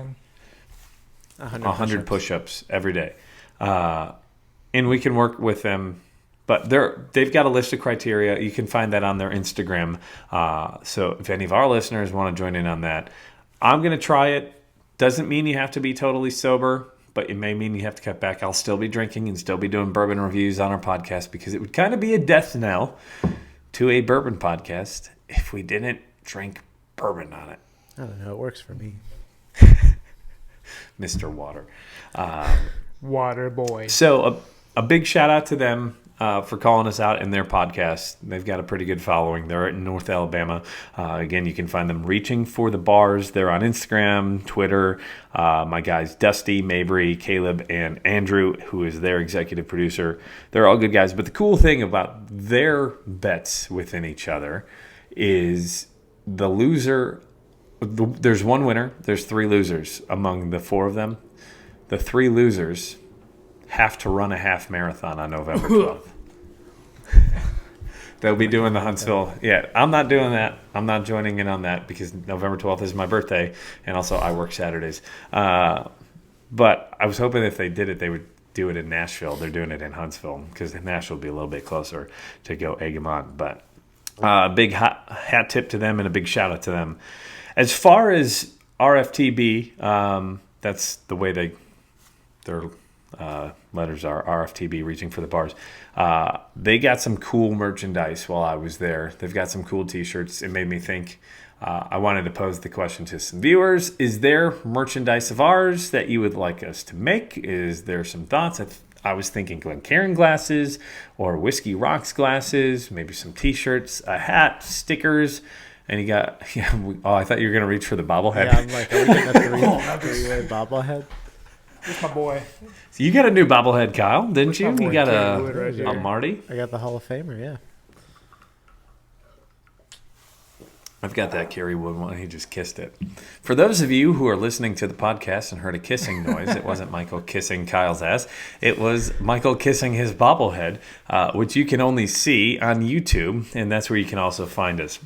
and 100 push-ups every day. And we can work with them, but they've got a list of criteria. You can find that on their Instagram. So if any of our listeners want to join in on that, I'm going to try it. Doesn't mean you have to be totally sober, but it may mean you have to cut back. I'll still be drinking and still be doing bourbon reviews on our podcast because it would kind of be a death knell to a bourbon podcast if we didn't drink bourbon on it. I don't know. It works for me. Mr. Water. water boy. So a big shout out to them for calling us out in their podcast. They've got a pretty good following. They're in North Alabama. Again, you can find them Reaching for the Bars. They're on Instagram, Twitter. My guys Dusty, Mabry, Caleb, and Andrew, who is their executive producer. They're all good guys. But the cool thing about their bets within each other is the loser. There's one winner. There's 3 losers among the 4 of them. The 3 losers have to run a half marathon on November 12th. They'll be doing the Huntsville. Yeah, I'm not doing that. I'm not joining in on that because November 12th is my birthday, and also I work Saturdays. But I was hoping if they did it, they would do it in Nashville. They're doing it in Huntsville because Nashville will be a little bit closer to go egg them on. But big hat tip to them and a big shout out to them. As far as RFTB, that's the way their letters are, RFTB, Reaching for the Bars. They got some cool merchandise while I was there. They've got some cool T-shirts. It made me think. I wanted to pose the question to some viewers. Is there merchandise of ours that you would like us to make? Is there some thoughts? I was thinking Glencairn glasses or Whiskey Rocks glasses, maybe some T-shirts, a hat, stickers. And you got, I thought you were going to reach for the bobblehead. Yeah, I'm like, are we getting a three-way bobblehead? That's my boy. So you got a new bobblehead, Kyle, didn't you? my boy, You got Kerry Wood right a here. Marty? I got the Hall of Famer, yeah. I've got that Kerry Wood one. He just kissed it. For those of you who are listening to the podcast and heard a kissing noise, it wasn't Michael kissing Kyle's ass. It was Michael kissing his bobblehead, which you can only see on YouTube, and that's where you can also find us.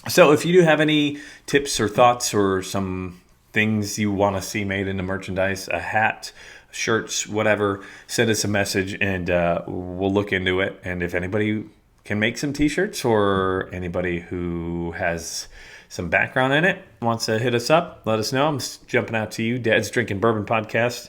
So if you do have any tips or thoughts or some things you want to see made into merchandise, a hat, shirts, whatever, send us a message and we'll look into it. And if anybody can make some T-shirts or anybody who has some background in it wants to hit us up, let us know. I'm jumping out to you, Dad's Drinking Bourbon Podcast.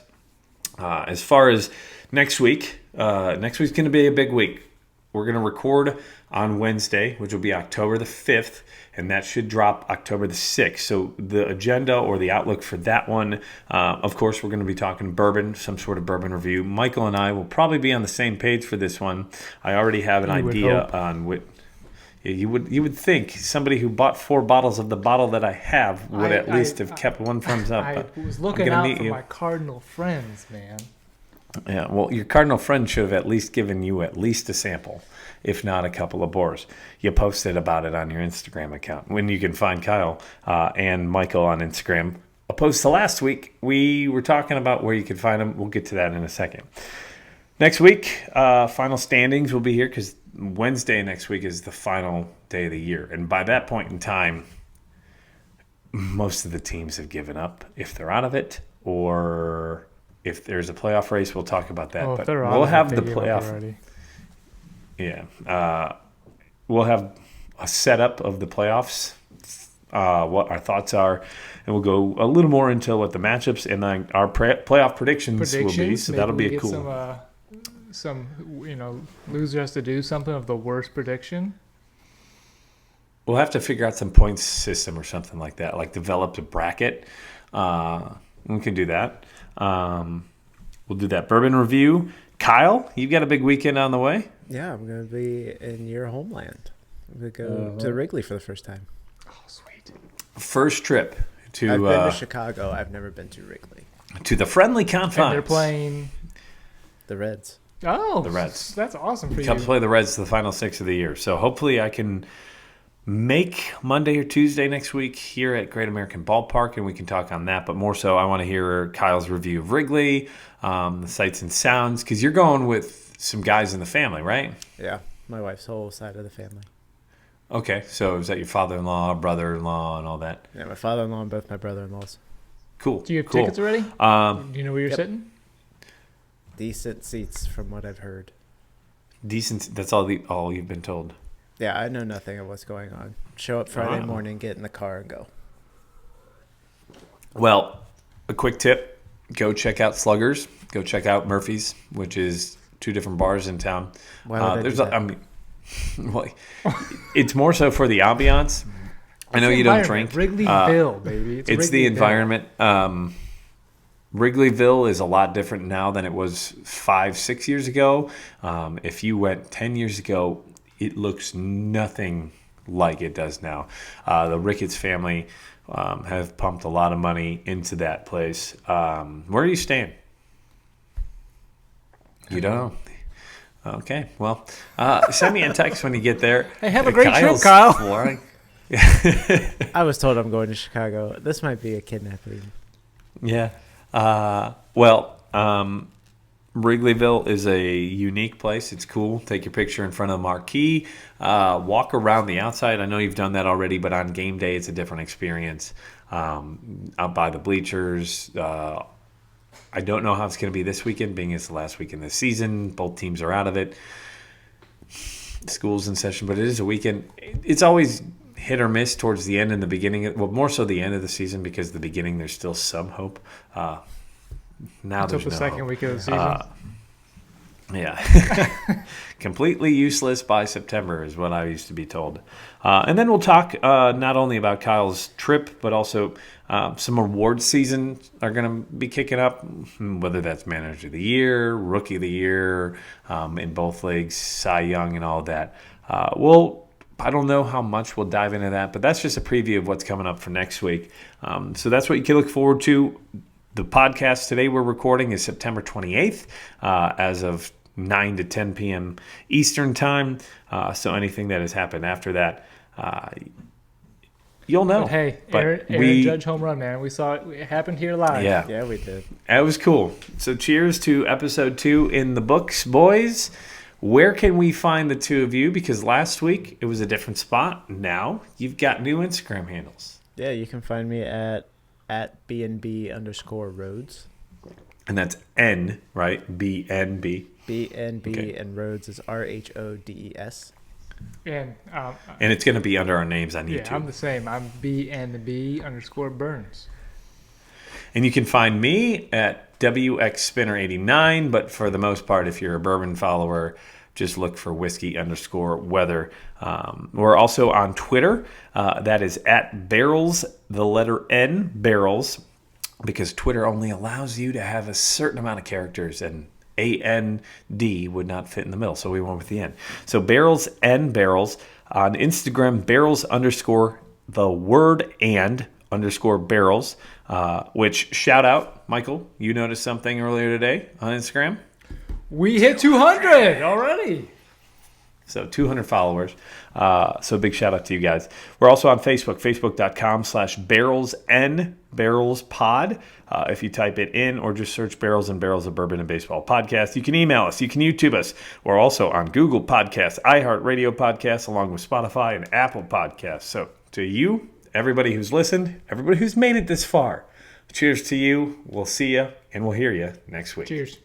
As far as next week's going to be a big week. We're going to record on Wednesday, which will be October the 5th, and that should drop October the 6th. So the agenda or the outlook for that one, of course, we're going to be talking bourbon, some sort of bourbon review. Michael and I will probably be on the same page for this one. I already have an idea on what you would think somebody who bought 4 bottles of the bottle that I have would at least have kept one thumbs up. I but was looking I'm gonna out meet for you. my cardinal friends, man. Yeah, well, your Cardinal friend should have at least given you at least a sample, if not a couple of bores. You posted about it on your Instagram account. When you can find Kyle and Michael on Instagram. Opposed to last week, we were talking about where you can find them. We'll get to that in a second. Next week, final standings will be here because Wednesday next week is the final day of the year. And by that point in time, most of the teams have given up if they're out of it, or if there's a playoff race, we'll talk about that. But we'll have the playoff. Yeah. We'll have a setup of the playoffs, what our thoughts are, and we'll go a little more into what the matchups and then our playoff predictions will be. So that'll be a cool. Some loser has to do something of the worst prediction. We'll have to figure out some points system or something like that, like develop a bracket. We can do that. We'll do that bourbon review. Kyle, you've got a big weekend on the way. Yeah, I'm going to be in your homeland. I'm going to go to Wrigley for the first time. Oh, sweet. First trip to... I've been to Chicago. I've never been to Wrigley. To the friendly confines. And they're playing... The Reds. Oh, the Reds. That's awesome for you. Come play the Reds to the final 6 of the year. So hopefully I can make Monday or Tuesday next week here at Great American Ballpark, and we can talk on that. But more so, I want to hear Kyle's review of Wrigley, the sights and sounds, because you're going with some guys in the family, right? Yeah, my wife's whole side of the family. Okay, so is that your father-in-law, brother-in-law, and all that? Yeah, my father-in-law and both my brother-in-laws. Cool. Do you have cool. tickets already? Do you know where you're sitting? Decent seats from what I've heard. Decent. That's all you've been told. Yeah, I know nothing of what's going on. Show up Friday morning, get in the car, and go. Well, a quick tip. Go check out Sluggers. Go check out Murphy's, which is 2 different bars in town. Why would I do that? Well, it's more so for the ambiance. I know you don't drink. Wrigleyville, baby. It's the environment. Wrigleyville is a lot different now than it was 5-6 years ago. If you went 10 years ago, it looks nothing like it does now. The Ricketts family have pumped a lot of money into that place. Where are you staying? You don't know? Okay, well, send me a text when you get there. Hey, have a great trip, Kyle. I was told I'm going to Chicago. This might be a kidnapping. Yeah. Wrigleyville is a unique place. It's cool. Take your picture in front of the marquee. Walk around the outside. I know you've done that already, but on game day, it's a different experience. Out by the bleachers. I don't know how it's going to be this weekend, being it's the last weekend of the season. Both teams are out of it. School's in session, but it is a weekend. It's always hit or miss towards the end and the beginning. Well, more so the end of the season, because the beginning there's still some hope. Now until there's the no second hope. Week of the season. Yeah. Completely useless by September is what I used to be told. And then we'll talk not only about Kyle's trip, but also some awards season are going to be kicking up, whether that's Manager of the Year, Rookie of the Year, in both leagues, Cy Young and all that. I don't know how much we'll dive into that, but that's just a preview of what's coming up for next week. So that's what you can look forward to. The podcast today we're recording is September 28th as of 9 to 10 p.m. Eastern time. So anything that has happened after that, you'll know. But hey, Aaron Judge home run, man. We saw it. It happened here live. Yeah, we did. It was cool. So cheers to episode 2 in the books, boys. Where can we find the two of you? Because last week it was a different spot. Now you've got new Instagram handles. Yeah, you can find me at BNB_Rhodes. And that's N, right? BNB. BNB, okay. And Rhodes is RHODES. And it's going to be under our names on YouTube. Yeah, I'm the same. I'm BNB_Burns. And you can find me at WXSpinner89, but for the most part, if you're a bourbon follower, just look for whiskey_weather. We're also on Twitter. That is at barrels, the letter N, barrels, because Twitter only allows you to have a certain amount of characters, and AND would not fit in the middle, so we went with the N. So barrels and barrels. On Instagram, barrels_the word and _barrels, which shout out, Michael, you noticed something earlier today on Instagram? We hit 200 already. So 200 followers. So big shout out to you guys. We're also on Facebook, facebook.com/barrelsnbarrelspod. If you type it in or just search Barrels and Barrels of Bourbon and Baseball Podcast. You can email us. You can YouTube us. We're also on Google Podcasts, iHeartRadio Podcasts, along with Spotify and Apple Podcasts. So to you, everybody who's listened, everybody who's made it this far, cheers to you. We'll see you and we'll hear you next week. Cheers.